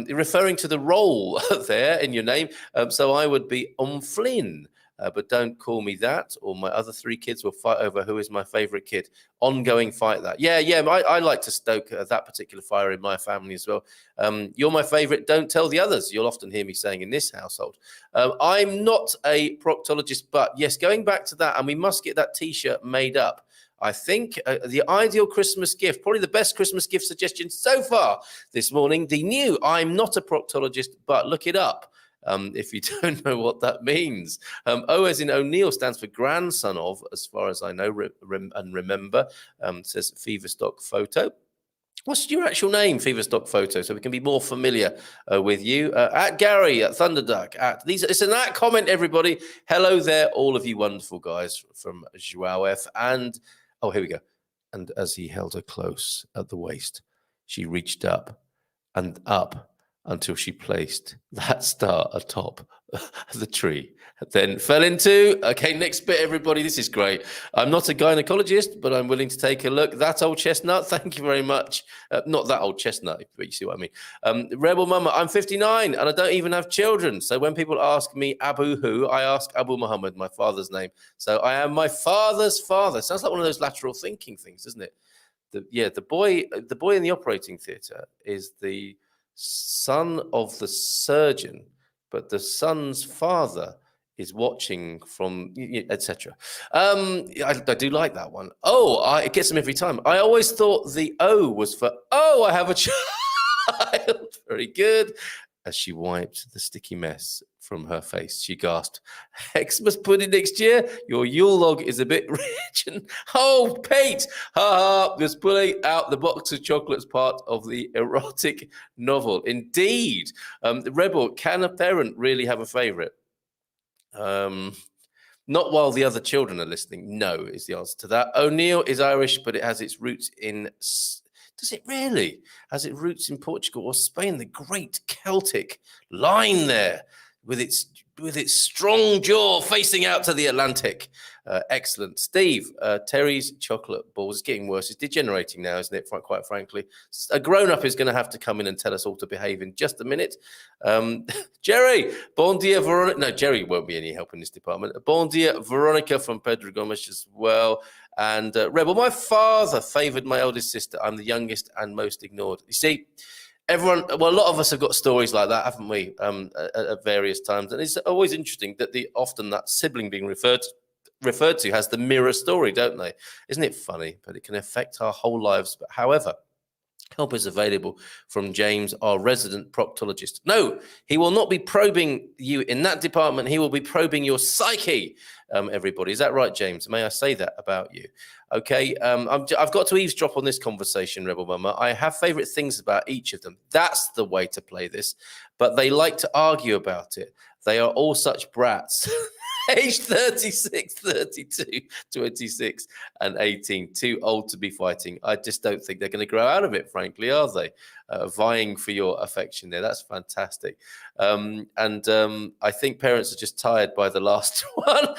referring to the role there in your name. So I would be Flynn, but don't call me that, or my other three kids will fight over who is my favorite kid. Ongoing fight that. Yeah, I like to stoke that particular fire in my family as well. You're my favorite, don't tell the others. You'll often hear me saying in this household. I'm not a proctologist, but yes, going back to that, and we must get that t-shirt made up. I think the ideal Christmas gift, probably the best Christmas gift suggestion so far this morning, the new I'm not a proctologist, but look it up if you don't know what that means. O as in O'Neill stands for grandson of, as far as I know and remember, says Fever Stock Photo. What's your actual name, Fever Stock Photo, so we can be more familiar with you? At Gary, at Thunderduck, it's an at comment, everybody. Hello there, all of you wonderful guys from Joao F. And, oh, here we go. And as he held her close at the waist, she reached up and up until she placed that star atop the tree. Then fell into, okay, next bit, everybody, this is great. I'm not a gynecologist, but I'm willing to take a look. That old chestnut, thank you very much. Not that old chestnut, but you see what I mean. Rebel Mama, I'm 59 and I don't even have children. So when people ask me Abu who, I ask Abu Muhammad, my father's name. So I am my father's father. Sounds like one of those lateral thinking things, doesn't it? The boy in the operating theatre is the son of the surgeon, but the son's father is watching from, etc. I do like that one. It gets them every time. I always thought the O was for, I have a child. Very good. As she wiped the sticky mess from her face, she gasped, Xmas pudding next year? Your Yule log is a bit rich. And, Pete, was pulling out the box of chocolates part of the erotic novel. Indeed. Rebel, can a parent really have a favourite? Not while the other children are listening. No, is the answer to that. O'Neill is Irish, but it has its roots in... Does it really? Has its roots in Portugal or Spain? The great Celtic line there with its strong jaw facing out to the Atlantic. Excellent. Steve, Terry's chocolate balls is getting worse. It's degenerating now, isn't it? Quite frankly. A grown-up is going to have to come in and tell us all to behave in just a minute. Jerry, bon dia, Veronica. No, Jerry won't be any help in this department. Bon dia, Veronica from Pedro Gomes as well. And Rebel, my father favoured my eldest sister. I'm the youngest and most ignored. You see, a lot of us have got stories like that, haven't we, at various times. And it's always interesting that often that sibling being referred to has the mirror story, don't they? Isn't it funny? But it can affect our whole lives. But however, help is available from James, our resident proctologist. No, he will not be probing you in that department. He will be probing your psyche, everybody. Is that right, James? May I say that about you? Okay, I've got to eavesdrop on this conversation, Rebel Mama. I have favourite things about each of them. That's the way to play this. But they like to argue about it. They are all such brats. Age 36, 32, 26, and 18. Too old to be fighting. I just don't think they're going to grow out of it, frankly, are they? Vying for your affection there. That's fantastic. I think parents are just tired by the last one.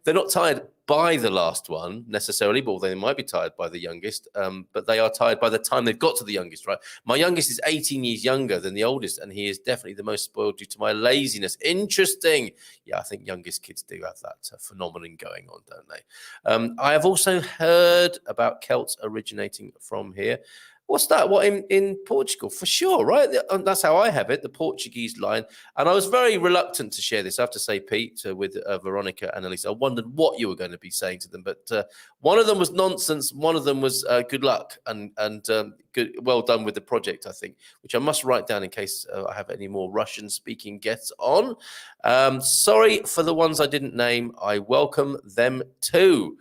They're not tired by the last one necessarily, but they might be tired by the youngest, but they are tired by the time they've got to the youngest, right? My youngest is 18 years younger than the oldest, and he is definitely the most spoiled due to my laziness. Interesting. Yeah, I think youngest kids do have that phenomenon going on, don't they? I have also heard about Celts originating from here. What's that? What, in Portugal? For sure, right? That's how I have it, the Portuguese line. And I was very reluctant to share this, I have to say, Pete, with Veronica and Ellis. I wondered what you were going to be saying to them. But one of them was nonsense. One of them was good luck and good, well done with the project, I think, which I must write down in case I have any more Russian-speaking guests on. Sorry for the ones I didn't name. I welcome them too,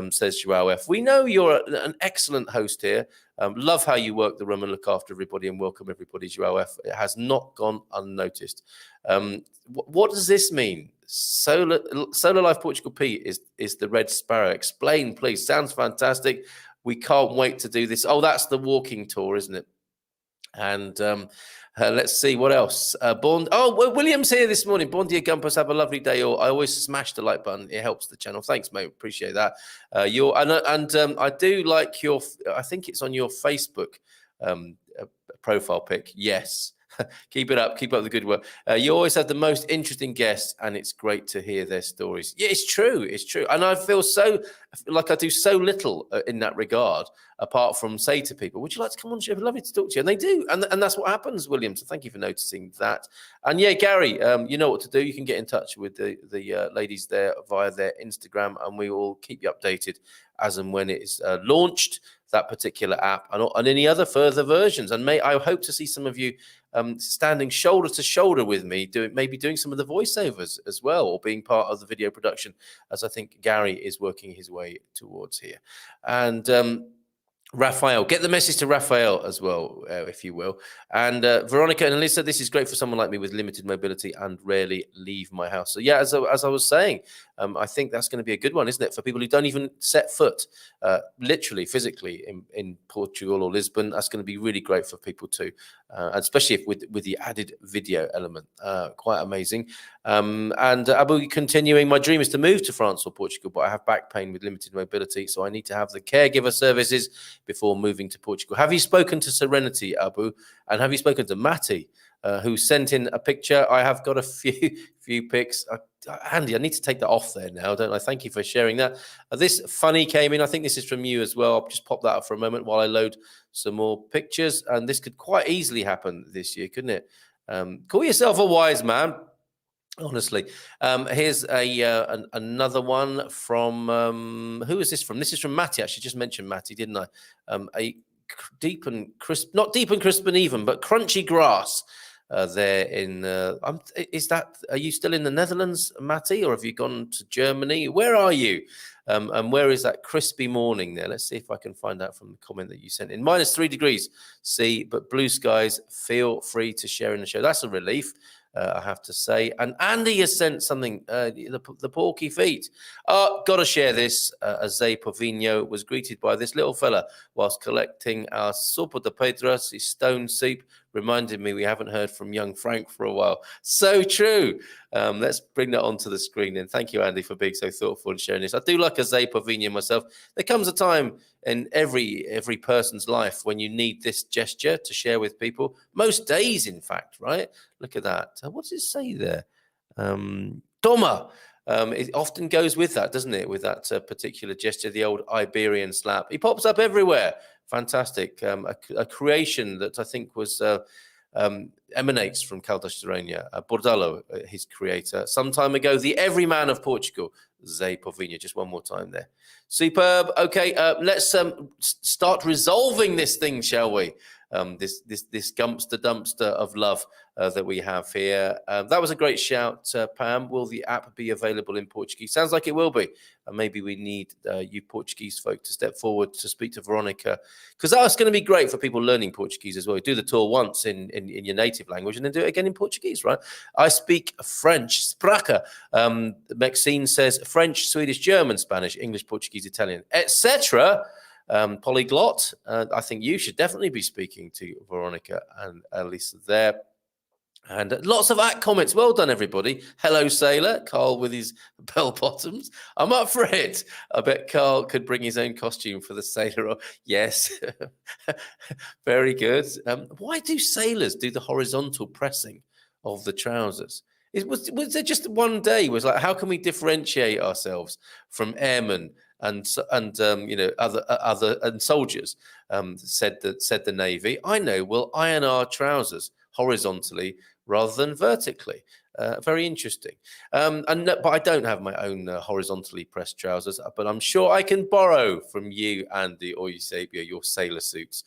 says Joao F. We know you're an excellent host here. Love how you work the room and look after everybody and welcome everybody, Joao F. It has not gone unnoticed. What does this mean? Solar Life Portugal P is the Red Sparrow. Explain, please. Sounds fantastic. We can't wait to do this. Oh, that's the walking tour, isn't it? And let's see what else. William's here this morning. Bon dia, Gumpers. Have a lovely day. I always smash the like button. It helps the channel. Thanks, mate. Appreciate that. I do like your. I think it's on your Facebook profile pic. Yes. Keep it up. Keep up the good work. You always have the most interesting guests, and it's great to hear their stories. Yeah, it's true. It's true. And I feel so like I do so little in that regard, apart from say to people, would you like to come on the show? I'd love to talk to you. And they do. And that's what happens, William. So thank you for noticing that. And yeah, Gary, you know what to do. You can get in touch with the ladies there via their Instagram, and we will keep you updated as and when it is launched, that particular app, and any other further versions. And I hope to see some of you standing shoulder to shoulder with me, maybe doing some of the voiceovers as well, or being part of the video production, as I think Gary is working his way towards here. And Raphael, get the message to Raphael as well, if you will. And Veronica and Alyssa, this is great for someone like me with limited mobility and rarely leave my house. So yeah, as I was saying, I think that's going to be a good one, isn't it? For people who don't even set foot, literally, physically in Portugal or Lisbon, that's going to be really great for people too. especially if with the added video element. Quite amazing. And Abu, continuing, my dream is to move to France or Portugal, but I have back pain with limited mobility, so I need to have the caregiver services before moving to Portugal. Have you spoken to Serenity, Abu? And have you spoken to Matty, who sent in a picture? I have got a few pics. Andy, I need to take that off there now, don't I? Thank you for sharing that. This funny came in. I think this is from you as well. I'll just pop that up for a moment while I load some more pictures. And this could quite easily happen this year, couldn't it? Call yourself a wise man, honestly. Here's another one from, who is this from? This is from Matty. Actually, just mentioned Matty, didn't I? A deep and crisp, not deep and crisp and even, but crunchy grass. There in, are you still in the Netherlands, Matty, or have you gone to Germany? Where are you? And where is that crispy morning there? Let's see if I can find out from the comment that you sent in. -3 degrees C, but blue skies. Feel free to share in the show. That's a relief, I have to say. And Andy has sent something, the porky feet. Got to share this. Zé Povinho was greeted by this little fella whilst collecting our sopa de pedras, his stone soup. Reminded me we haven't heard from young Frank for a while. So true. Let's bring that onto the screen. And thank you, Andy, for being so thoughtful and sharing this. I do like a Zé Povinho myself. There comes a time in every person's life when you need this gesture to share with people. Most days, in fact, right? Look at that. What does it say there? Toma. It often goes with that, doesn't it? With that particular gesture, the old Iberian slap. He pops up everywhere. Fantastic. A creation that I think was emanates from Caldas Terrania. Bordalo, his creator, some time ago. The everyman of Portugal, Zé Povinho. Just one more time there. Superb. Okay, let's start resolving this thing, shall we? This gumpster dumpster of love that we have here. That was a great shout, Pam. Will the app be available in Portuguese? Sounds like it will be. Maybe we need you Portuguese folk to step forward to speak to Veronica, because that's going to be great for people learning Portuguese as well. Do the tour once in your native language and then do it again in Portuguese, right? I speak French, sprache. Maxine says French, Swedish, German, Spanish, English, Portuguese, Italian, etc. Polyglot. I think you should definitely be speaking to Veronica and Ellis there. And lots of comments. Well done, everybody. Hello, Sailor. Carl with his bell bottoms. I'm up for it. I bet Carl could bring his own costume for the sailor. Yes. Very good. Why do sailors do the horizontal pressing of the trousers? Was there just one day was like, how can we differentiate ourselves from airmen and other and soldiers? Said the Navy. I know. We'll iron our trousers horizontally rather than vertically. Very interesting. But I don't have my own horizontally pressed trousers, but I'm sure I can borrow from you, Andy, or Eusebio, your sailor suits.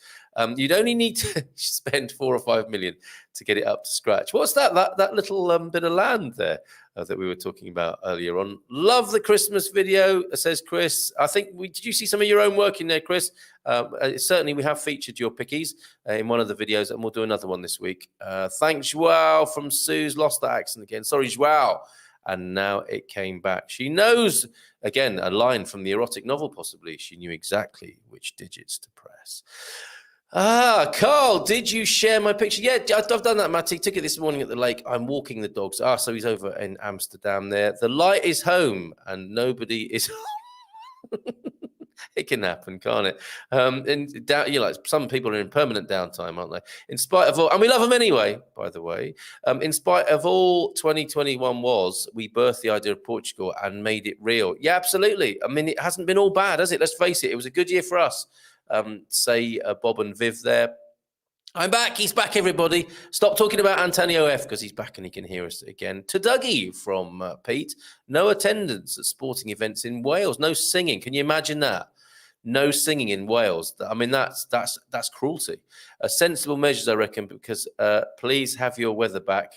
You'd only need to spend 4 or 5 million to get it up to scratch. What's that little bit of land there that we were talking about earlier on? Love the Christmas video, says Chris. I think, did you see some of your own work in there, Chris? Certainly, we have featured your pickies in one of the videos, and we'll do another one this week. Thanks, Joao from Sue's. Lost that accent again. Sorry, Joao. And now it came back. She knows, again, a line from the erotic novel, possibly. She knew exactly which digits to press. Carl, did you share my picture? Yeah, I've done that, Matty. Took it this morning at the lake. I'm walking the dogs. So he's over in Amsterdam there. The light is home and nobody is home. It can happen, can't it? And some people are in permanent downtime, aren't they? In spite of all, and we love them anyway, by the way. In spite of all 2021 was, we birthed the idea of Portugal and made it real. Yeah, absolutely. I mean, it hasn't been all bad, has it? Let's face it. It was a good year for us. Say Bob and Viv there. I'm back. He's back, everybody. Stop talking about Antonio F because he's back and he can hear us again. To Dougie from Pete. No attendance at sporting events in Wales. No singing. Can you imagine that? No singing in Wales. I mean, that's cruelty. Sensible measures, I reckon, because please have your weather back.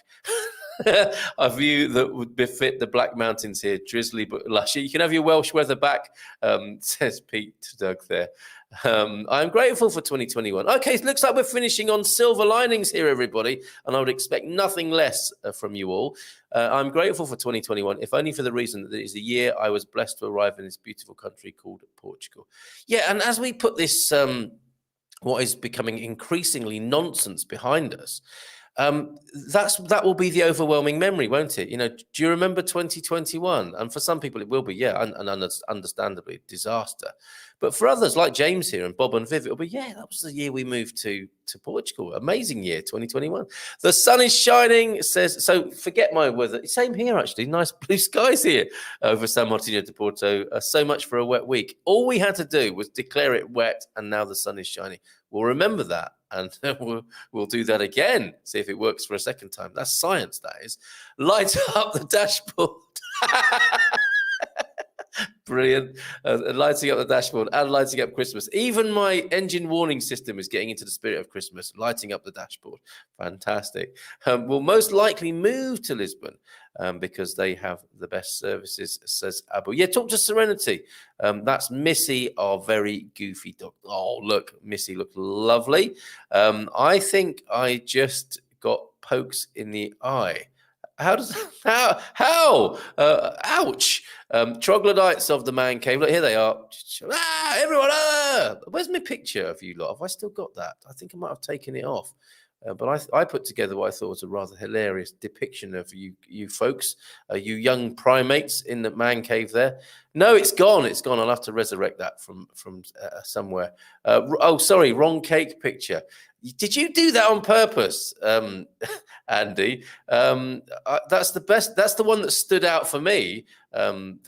A view that would befit the Black Mountains here, drizzly but lush. You can have your Welsh weather back, says Pete to Doug there. I'm grateful for 2021. Okay, it looks like we're finishing on silver linings here, everybody, and I would expect nothing less from you all. I'm grateful for 2021, if only for the reason that it is the year I was blessed to arrive in this beautiful country called Portugal. Yeah, and as we put this what is becoming increasingly nonsense behind us, that will be the overwhelming memory, won't it? You know, do you remember 2021? And for some people, it will be, yeah, and understandably, a disaster. But for others, like James here and Bob and Viv, it'll be, yeah, that was the year we moved to Portugal. Amazing year, 2021. The sun is shining, says, so forget my weather. Same here, actually. Nice blue skies here over San Martino de Porto. So much for a wet week. All we had to do was declare it wet, and now the sun is shining. We'll remember that, and we'll do that again. See if it works for a second time. That's science, that is. Light up the dashboard. Brilliant. Lighting up the dashboard and lighting up Christmas. Even my engine warning system is getting into the spirit of Christmas, lighting up the dashboard. Fantastic. We'll most likely move to Lisbon because they have the best services, says Abu. Yeah, talk to Serenity. That's Missy, our very goofy dog. Oh, look, Missy looked lovely. I think I just got pokes in the eye. Ouch. Troglodytes of the man cave. Look, here they are. Everyone, where's my picture of you lot? Have I still got that? I think I might have taken it off. But I put together what I thought was a rather hilarious depiction of you folks, you young primates in the man cave there. No, it's gone. It's gone. I'll have to resurrect that from somewhere. Oh, sorry, wrong cake picture. Did you do that on purpose, Andy? That's the best. That's the one that stood out for me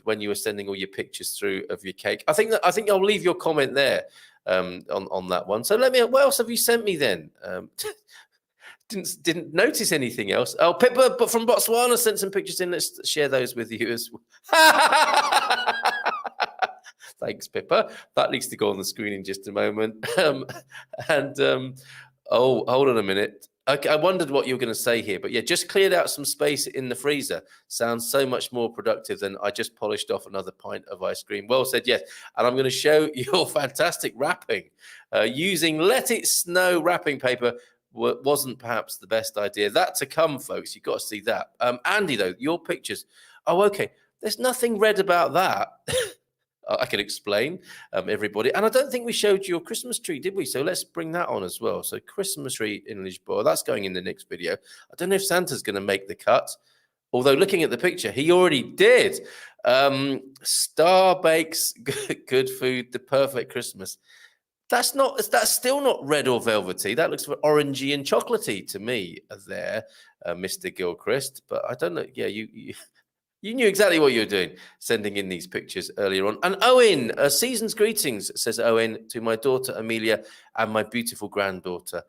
when you were sending all your pictures through of your cake. I think I'll leave your comment there on that one. So what else have you sent me then? Didn't notice anything else. Oh, Pippa, but from Botswana sent some pictures in. Let's share those with you as well. Thanks, Pippa. That needs to go on the screen in just a moment. Oh, hold on a minute. Okay, I wondered what you were going to say here, but yeah, just cleared out some space in the freezer. Sounds so much more productive than I just polished off another pint of ice cream. Well said, yes. And I'm going to show your fantastic wrapping. Using Let It Snow wrapping paper wasn't perhaps the best idea. That to come, folks. You've got to see that. Andy, though, your pictures. Oh, okay. There's nothing red about that. I can explain, everybody. And I don't think we showed you your Christmas tree, did we? So let's bring that on as well. So Christmas tree in Lisbon, that's going in the next video. I don't know if Santa's going to make the cut. Although looking at the picture, he already did. Star bakes good food, the perfect Christmas. That's still not red or velvety. That looks orangey and chocolatey to me there, Mr. Gilchrist. But I don't know. Yeah, you knew exactly what you were doing, sending in these pictures earlier on. And Owen, season's greetings, says Owen, to my daughter Amelia and my beautiful granddaughter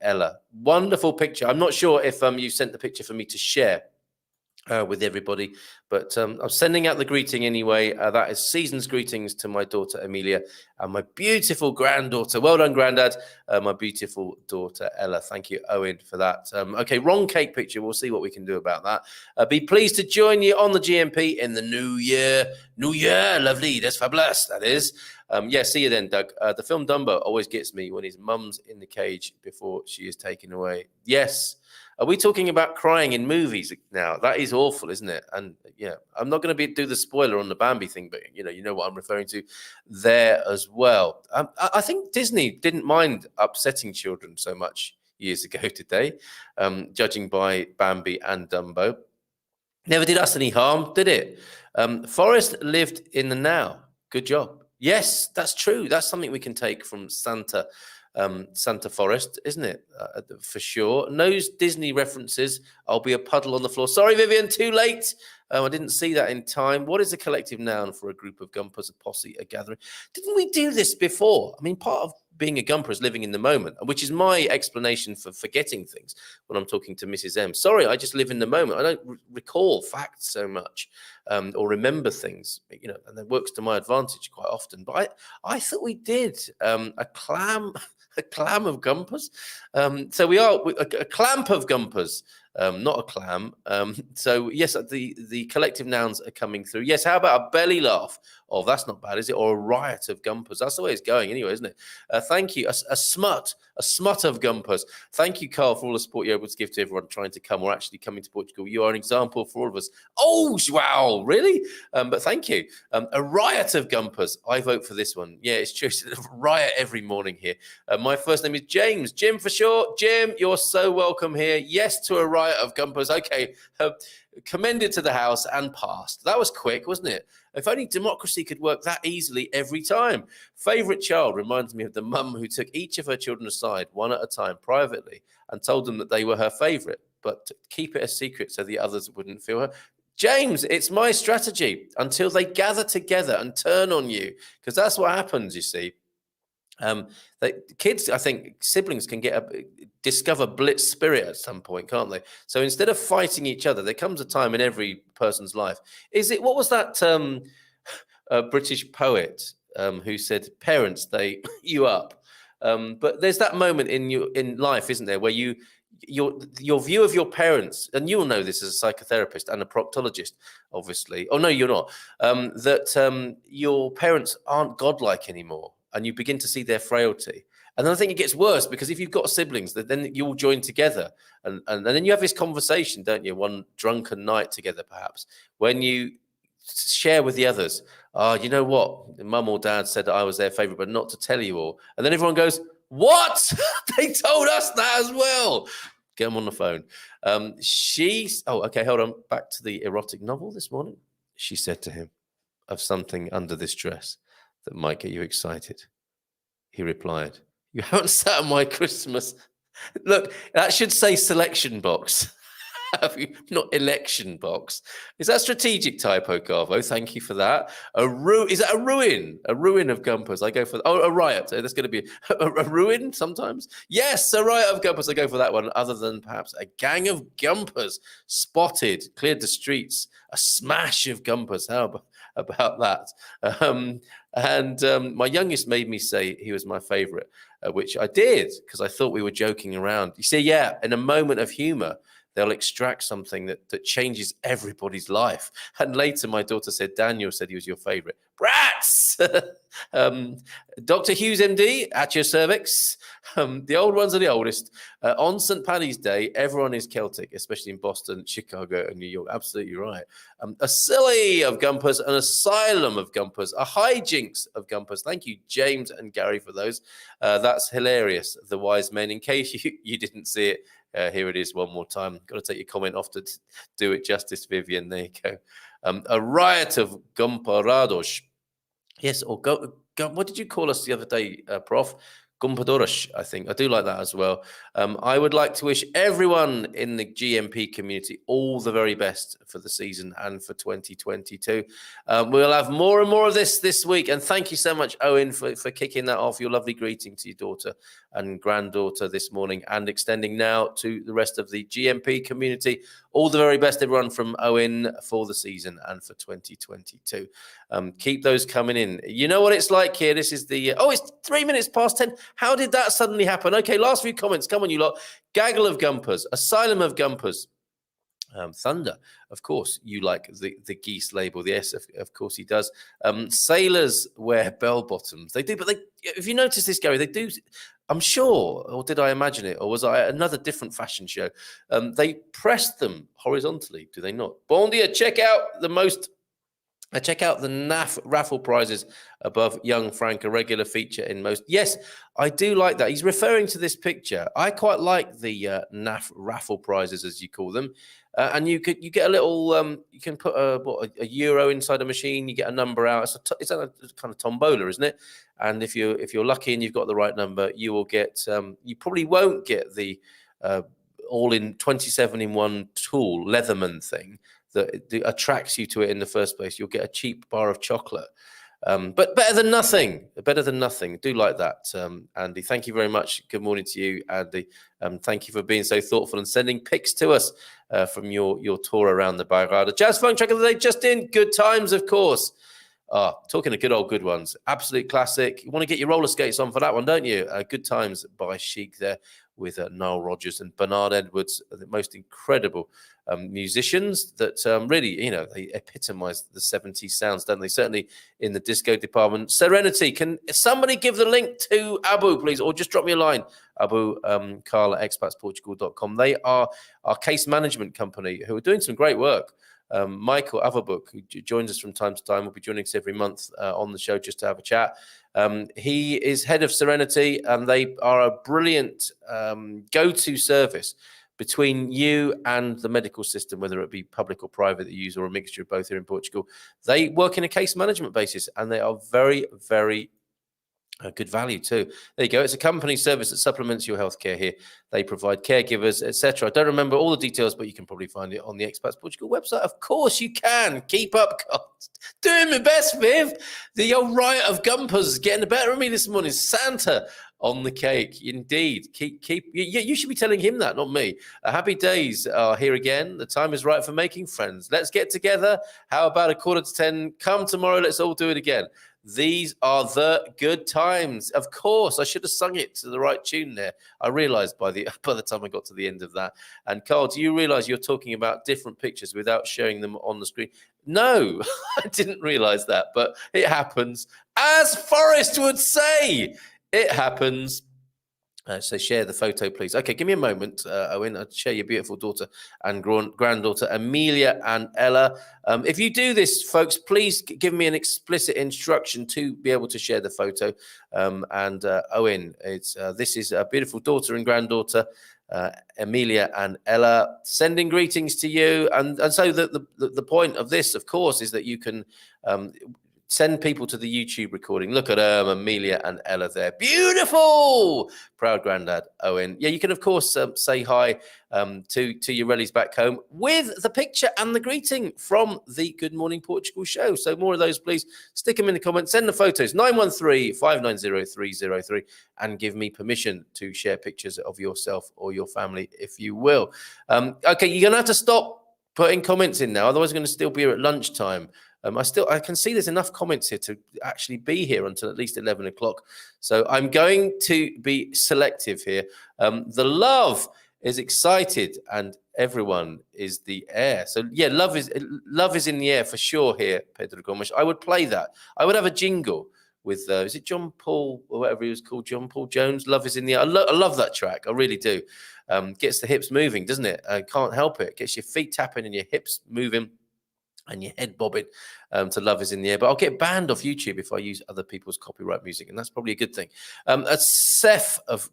Ella. Wonderful picture. I'm not sure if you sent the picture for me to share with everybody, but I'm sending out the greeting anyway. That is season's greetings to my daughter Amelia and my beautiful granddaughter. Well done, Grandad. My beautiful daughter Ella. Thank you, Owen, for that. Okay, wrong cake picture. We'll see what we can do about that. Be pleased to join you on the GMP in the new year. New year, lovely. That's fabulous. That is. Yeah, see you then, Doug. The film Dumbo always gets me when his mum's in the cage before she is taken away. Yes. Are we talking about crying in movies now? That is awful, isn't it? And yeah, I'm not going to do the spoiler on the Bambi thing, but you know what I'm referring to there as well. I think Disney didn't mind upsetting children so much years ago today, judging by Bambi and Dumbo. Never did us any harm, did it? Forrest lived in the now. Good job. Yes, that's true. That's something we can take from Santa Forest, isn't it? For sure. Knows Disney references. I'll be a puddle on the floor. Sorry, Vivian, too late. I didn't see that in time. What is a collective noun for a group of Gumpers, a posse, a gathering? Didn't we do this before? I mean, part of being a Gumper is living in the moment, which is my explanation for forgetting things when I'm talking to Mrs. M. Sorry, I just live in the moment. I don't recall facts so much or remember things, and that works to my advantage quite often. But I thought we did a clam of Gumpers. So we are a clamp of Gumpers, not a clam. So yes, the collective nouns are coming through. Yes, how about a belly laugh of, that's not bad, is it? Or a riot of Gumpers. That's the way it's going anyway, isn't it? Thank you. A smut of Gumpers. Thank you, Carl, for all the support you're able to give to everyone trying to come or actually coming to Portugal. You are an example for all of us. Oh, wow, really? But thank you. A riot of Gumpers. I vote for this one. Yeah, it's true. It's a riot every morning here. My first name is James. Jim for short. Jim, you're so welcome here. Yes to a riot of Gumpers. Okay. Commended to the house and passed. That was quick, wasn't it? If only democracy could work that easily every time. Favorite child reminds me of the mum who took each of her children aside one at a time privately and told them that they were her favorite, but to keep it a secret so the others wouldn't feel her. James, it's my strategy until they gather together and turn on you, because that's what happens, you see. Kids, I think siblings can discover blitz spirit at some point, can't they? So instead of fighting each other, there comes a time in every person's life. What was that British poet who said, parents, they you up. But there's that moment in life, isn't there, where your view of your parents, and you'll know this as a psychotherapist and a proctologist, obviously. Oh, no, you're not. That your parents aren't godlike anymore. And you begin to see their frailty. And then I think it gets worse, because if you've got siblings, then you all join together. And then you have this conversation, don't you? One drunken night together, perhaps, when you share with the others, you know what? Mum or dad said that I was their favorite, but not to tell you all. And then everyone goes, what? They told us that as well. Get them on the phone. Okay, hold on. Back to the erotic novel this morning. She said to him, I've something under this dress that might get you excited. He replied, you haven't sat on my Christmas. Look, that should say selection box. Have you? Not election box. Is that strategic typo, Garvo? Thank you for that. Is that a ruin? A ruin of Gumpers. I go for a riot. That's going to be a ruin sometimes. Yes, a riot of Gumpers. I go for that one. Other than perhaps a gang of Gumpers spotted, cleared the streets. A smash of Gumpers. How about that? My youngest made me say he was my favorite, which I did because I thought we were joking around. You see, yeah, in a moment of humor, they'll extract something that changes everybody's life. And later, my daughter said, Daniel said he was your favorite. Brats! Dr. Hughes, MD, at your cervix. The old ones are the oldest. On St. Paddy's Day, everyone is Celtic, especially in Boston, Chicago, and New York. Absolutely right. A silly of Gumpers, an asylum of Gumpers, a hijinks of Gumpers. Thank you, James and Gary, for those. That's hilarious. The wise men. In case you didn't see it, here it is one more time. Got to take your comment off to do it justice, Vivian. There you go. A riot of Gumperados. Yes, or what did you call us the other day, Prof? Gumpadorish, I think. I do like that as well. I would like to wish everyone in the GMP community all the very best for the season and for 2022. We'll have more and more of this week. And thank you so much, Owen, for kicking that off. Your lovely greeting to your daughter and granddaughter this morning, and extending now to the rest of the GMP community. All the very best, everyone, from Owen for the season and for 2022. Keep those coming in. You know what it's like here. This is the... it's 3 minutes past 10. How did that suddenly happen? Okay, last few comments. Come on, you lot. Gaggle of Gumpers. Asylum of Gumpers. Thunder, of course, you like the geese label. Yes, of course he does. Sailors wear bell bottoms. They do, but if you notice this, Gary, they do. I'm sure, or did I imagine it, or was I another different fashion show? They press them horizontally, do they not? Bon dia, check out the NAF raffle prizes above Young Frank, a regular feature in most. Yes, I do like that. He's referring to this picture. I quite like the NAF raffle prizes, as you call them. And you get a little, you can put a euro inside a machine. You get a number out. It's a kind of tombola, isn't it? And if you're lucky and you've got the right number, you will get. You probably won't get the all-in 27-in-1 tool Leatherman thing that attracts you to it in the first place. You'll get a cheap bar of chocolate. But better than nothing. Better than nothing. Do like that, Andy. Thank you very much. Good morning to you, Andy. Thank you for being so thoughtful and sending pics to us from your tour around the Bairrada. Jazz Funk track of the day, just in. Good times, of course. Talking of good old good ones, absolute classic. You want to get your roller skates on for that one, don't you? Good Times by Chic there with Nile Rodgers and Bernard Edwards, the most incredible musicians that really, they epitomize the 70s sounds, don't they? Certainly in the disco department. Serenity, can somebody give the link to Abu, please, or just drop me a line? Abu, Carl at expatsportugal.com. They are our case management company who are doing some great work. Michael Averbrook, who joins us from time to time, will be joining us every month on the show just to have a chat. He is head of Serenity, and they are a brilliant go-to service between you and the medical system, whether it be public or private that you use, or a mixture of both here in Portugal. They work in a case management basis, and they are very, very good value too. There you go. It's a company service that supplements your healthcare here. They provide caregivers, etc. I don't remember all the details, but you can probably find it on the Expats Portugal website. Of course you can. Keep up, doing my best, Viv. The old riot of Gumpers getting the better of me this morning. Santa on the cake, indeed. You should be telling him that, not me. Happy days are here again. The time is right for making friends. Let's get together. How about 9:45? Come tomorrow. Let's all do it again. These are the good times. Of course, I should have sung it to the right tune there. I realized by the time I got to the end of that. And Carl, do you realize you're talking about different pictures without showing them on the screen? No, I didn't realize that, but it happens. As Forrest would say, it happens. So share the photo, please. Okay, give me a moment, Owen. I'll share your beautiful daughter and granddaughter, Amelia and Ella. If you do this, folks, please give me an explicit instruction to be able to share the photo. Owen, this is a beautiful daughter and granddaughter, Amelia and Ella, sending greetings to you. And so the point of this, of course, is that you can send people to the YouTube recording. Look at Amelia and Ella there. Beautiful! Proud granddad, Owen. Yeah, you can, of course, say hi to your rellies back home with the picture and the greeting from the Good Morning Portugal show. So more of those, please. Stick them in the comments. Send the photos, 913-590-303, and give me permission to share pictures of yourself or your family, if you will. Okay, you're going to have to stop putting comments in now. Otherwise, we're going to still be here at lunchtime. I can see there's enough comments here to actually be here until at least 11 o'clock. So I'm going to be selective here. The love is excited and everyone is the air. So yeah, love is in the air for sure here, Pedro Gomes. I would play that. I would have a jingle with, is it John Paul or whatever he was called, John Paul Jones? Love is in the air. I love that track. I really do. Gets the hips moving, doesn't it? Can't help it. Gets your feet tapping and your hips moving and your head bobbing to Love is in the Air. But I'll get banned off YouTube if I use other people's copyright music, and that's probably a good thing. A Seth of...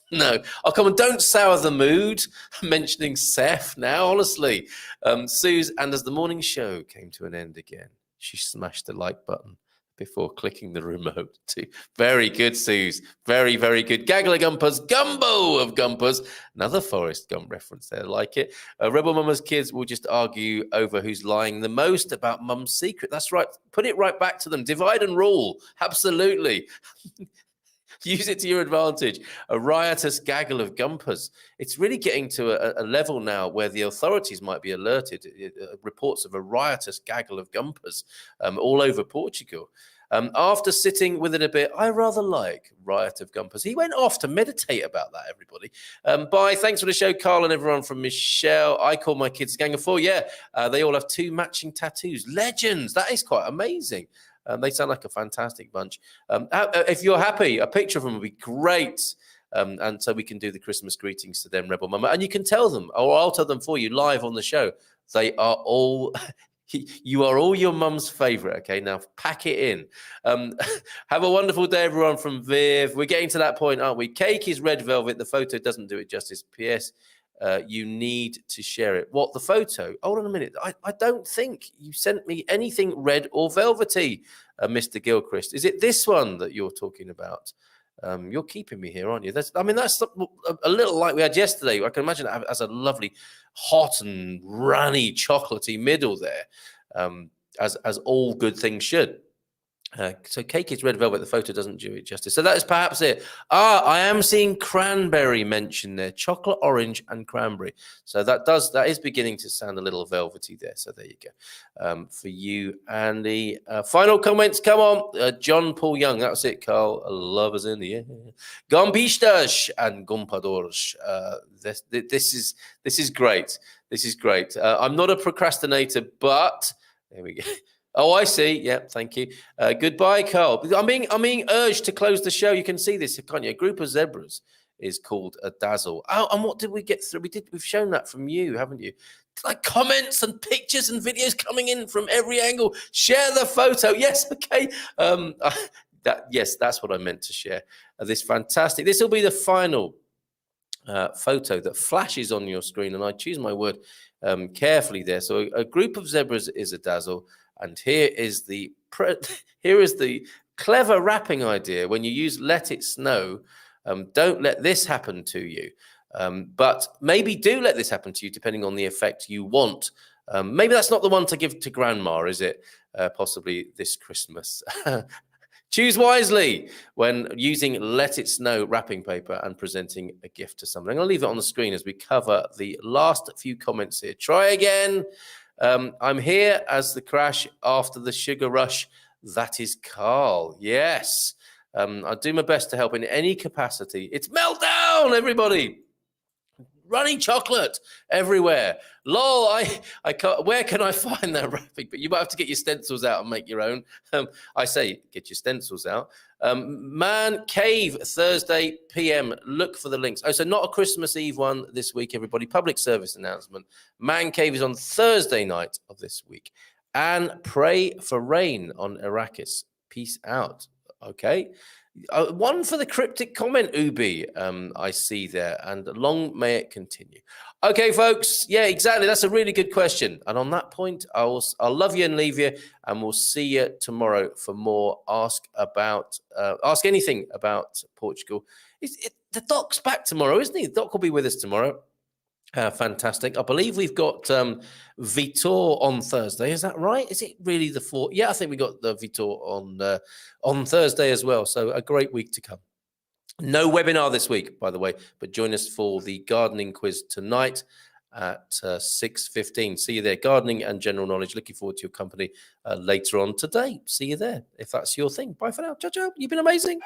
No. Oh, come on, don't sour the mood mentioning Seth now, honestly. Suze, and as the morning show came to an end again, she smashed the like button before clicking the remote too. Very good, Suze. Very, very good. Gaggle of Gumpers, Gumbo of Gumpers. Another Forrest Gump reference there. Like it. Rebel Mama's kids will just argue over who's lying the most about Mum's secret. That's right. Put it right back to them. Divide and rule. Absolutely. Use it to your advantage. A riotous gaggle of Gumpers. It's really getting to a level now where the authorities might be alerted. Reports of a riotous gaggle of Gumpers all over Portugal. After sitting with it a bit, I rather like Riot of Gumpers. He went off to meditate about that, everybody. Bye. Thanks for the show, Carl, and everyone from Michelle. I call my kids Gang of Four. Yeah, they all have 2 matching tattoos. Legends. That is quite amazing. They sound like a fantastic bunch. If you're happy, a picture of them would be great. And so we can do the Christmas greetings to them, Rebel Mama. And you can tell them, or I'll tell them for you live on the show. They are all... You are all your mum's favorite. Okay, now pack it in. Have a wonderful day, everyone, from Viv. We're getting to that point, aren't we? Cake is red velvet. The photo doesn't do it justice. P.S. You need to share it. What, the photo? Hold on a minute. I don't think you sent me anything red or velvety, Mr. Gilchrist. Is it this one that you're talking about? You're keeping me here, aren't you? That's a little like we had yesterday. I can imagine it as a lovely hot and runny chocolatey middle there, as all good things should. So cake is red velvet. The photo doesn't do it justice. So that is perhaps it. I am seeing cranberry mentioned there. Chocolate, orange, and cranberry. So that is beginning to sound a little velvety there. So there you go. For you, Andy. Final comments. Come on. John Paul Young. That's it, Carl. Love is in the air. Gompistas and Gumpadors. This is great. This is great. I'm not a procrastinator, but there we go. Oh, I see. Yeah, thank you. Goodbye, Carl. I'm being urged to close the show. You can see this, can't you? A group of zebras is called a dazzle. Oh, and what did we get through? We've shown that from you, haven't you? Like comments and pictures and videos coming in from every angle. Share the photo. Yes, okay. Yes, that's what I meant to share. This fantastic. This will be the final photo that flashes on your screen, and I choose my word carefully there. So a group of zebras is a dazzle. And here is the clever wrapping idea. When you use "Let It Snow," don't let this happen to you, but maybe do let this happen to you, depending on the effect you want. Maybe that's not the one to give to Grandma, is it? Possibly this Christmas. Choose wisely when using "Let It Snow" wrapping paper and presenting a gift to someone. I'm going to leave it on the screen as we cover the last few comments here. Try again. I'm here as the crash after the sugar rush. That is Carl. Yes. I'll do my best to help in any capacity. It's meltdown, everybody. Running chocolate everywhere. Lol, I can't. Where can I find that wrapping? But you might have to get your stencils out and make your own. I say get your stencils out. Man Cave, Thursday PM. Look for the links. Oh, so not a Christmas Eve one this week, everybody. Public service announcement. Man Cave is on Thursday night of this week. And pray for rain on Arrakis. Peace out. Okay. One for the cryptic comment, Ubi, I see there, and long may it continue. Okay, folks. Yeah, exactly. That's a really good question. And on that point, I'll love you and leave you, and we'll see you tomorrow for more Ask anything about Portugal. The Doc's back tomorrow, isn't he? The Doc will be with us tomorrow. Fantastic. I believe we've got Vitor on Thursday. Is that right? Is it really the 4th? Yeah, I think we got the Vitor on Thursday as well. So a great week to come. No webinar this week, by the way, but join us for the gardening quiz tonight at 6:15. See you there. Gardening and general knowledge. Looking forward to your company later on today. See you there if that's your thing. Bye for now. Ciao, ciao. You've been amazing.